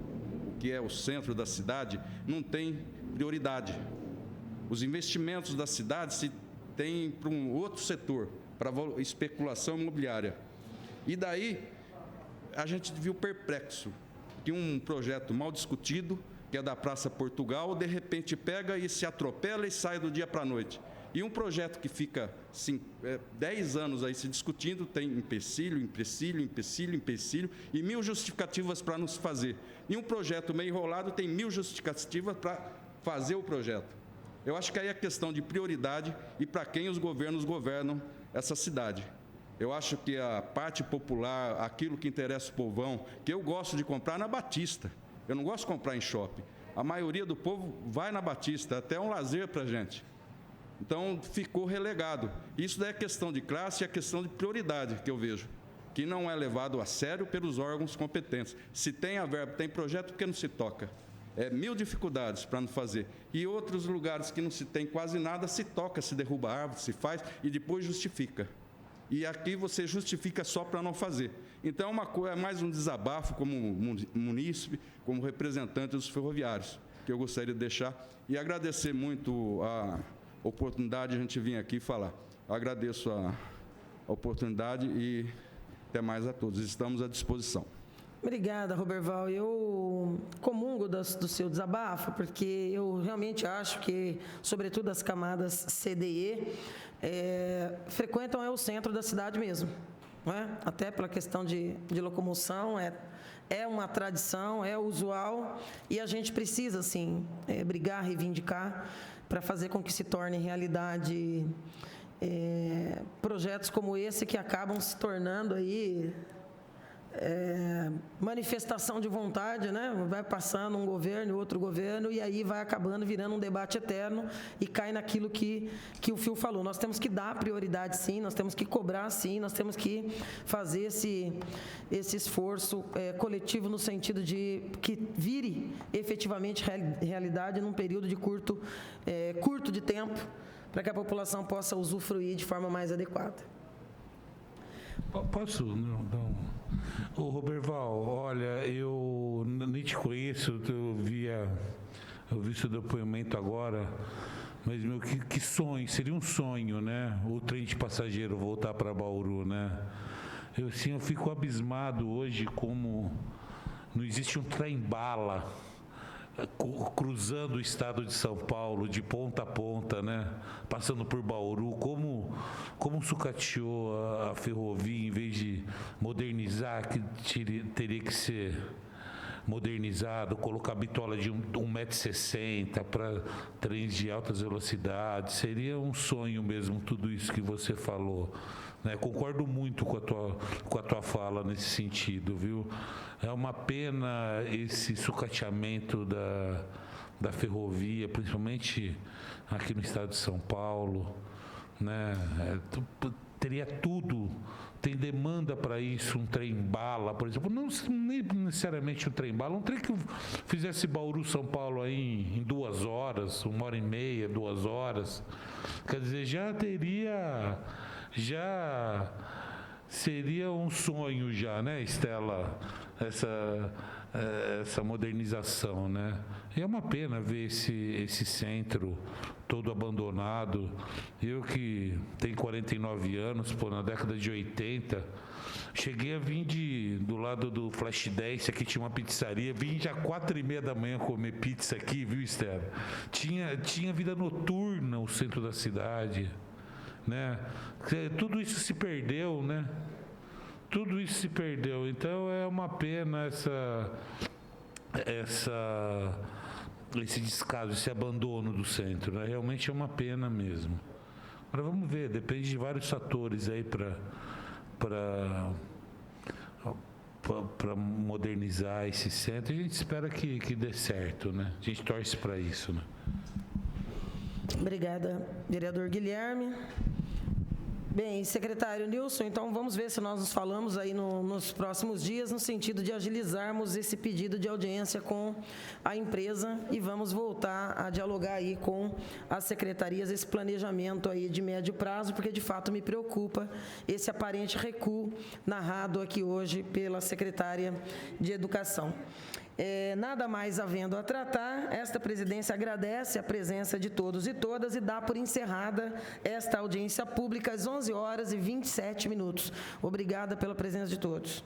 o que é o centro da cidade, não tem prioridade. Os investimentos da cidade se tem para um outro setor, para especulação imobiliária. E daí a gente viu perplexo que um projeto mal discutido, que é da Praça Portugal, de repente pega e se atropela e sai do dia para a noite. E um projeto que fica 10 anos aí se discutindo, tem empecilho e 1000 justificativas para nos fazer. E um projeto meio enrolado tem 1000 justificativas para fazer o projeto. Eu acho que aí é questão de prioridade e para quem os governos governam essa cidade. Eu acho que a parte popular, aquilo que interessa o povão, que eu gosto de comprar na Batista. Eu não gosto de comprar em shopping. A maioria do povo vai na Batista, até um lazer para a gente. Então, ficou relegado. Isso daí é questão de classe e é questão de prioridade que eu vejo, que não é levado a sério pelos órgãos competentes. Se tem a verba, tem projeto, por que não se toca? Mil dificuldades para não fazer. E outros lugares que não se tem quase nada, se toca, se derruba a árvore, se faz e depois justifica. E aqui você justifica só para não fazer. Então, é mais um desabafo como munícipe, como representante dos ferroviários, que eu gostaria de deixar. E agradecer muito a oportunidade de a gente vir aqui falar. Eu agradeço a oportunidade e até mais a todos. Estamos à disposição. Obrigada, Roberval. Eu comungo do seu desabafo, porque eu realmente acho que, sobretudo as camadas C, D e E, frequentam o centro da cidade mesmo. Não é? Até pela questão de locomoção, é uma tradição, é usual, e a gente precisa, sim, brigar, reivindicar, para fazer com que se torne realidade projetos como esse, que acabam se tornando aí manifestação de vontade, né? Vai passando um governo e outro governo, e aí vai acabando virando um debate eterno e cai naquilo que o Phil falou. Nós temos que dar prioridade, sim, nós temos que cobrar, sim, nós temos que fazer esse esforço coletivo no sentido de que vire efetivamente realidade num período de curto de tempo, para que a população possa usufruir de forma mais adequada. Posso? Não. Ô, Roberval, olha, eu nem te conheço, eu vi seu depoimento agora, mas, meu, que sonho, seria um sonho, né? O trem de passageiro voltar para Bauru, né? Eu fico abismado hoje como não existe um trem-bala cruzando o estado de São Paulo de ponta a ponta, né? Passando por Bauru, como sucateou a ferrovia, em vez de modernizar, que teria que ser modernizado, colocar bitola de 1,60 m para trens de altas velocidades. Seria um sonho mesmo tudo isso que você falou, né? Concordo muito com a tua fala nesse sentido, viu? É uma pena esse sucateamento da ferrovia, principalmente aqui no estado de São Paulo, né? Teria tudo, tem demanda para isso, um trem-bala, por exemplo, não necessariamente um trem-bala, um trem que fizesse Bauru-São Paulo aí em 2 horas, 1h30, 2 horas, quer dizer, já seria um sonho já, né, Estela, essa modernização, né? E é uma pena ver esse centro todo abandonado. Eu que tenho 49 anos, na década de 80, cheguei a vir do lado do Flash 10, aqui tinha uma pizzaria, vim já 4h30 da manhã comer pizza aqui, viu, Estela? Tinha vida noturna no centro da cidade, né? Tudo isso se perdeu, né? Tudo isso se perdeu. Então é uma pena esse descaso, esse abandono do centro, né? Realmente é uma pena mesmo. Agora vamos ver, depende de vários fatores aí para modernizar esse centro. A gente espera que dê certo, né? A gente torce para isso, né? Obrigada, vereador Guilherme. Bem, secretário Nilson, então vamos ver se nós nos falamos aí nos próximos dias, no sentido de agilizarmos esse pedido de audiência com a empresa e vamos voltar a dialogar aí com as secretarias, esse planejamento aí de médio prazo, porque de fato me preocupa esse aparente recuo narrado aqui hoje pela secretária de Educação. Nada mais havendo a tratar, esta presidência agradece a presença de todos e todas e dá por encerrada esta audiência pública às 11h27. Obrigada pela presença de todos.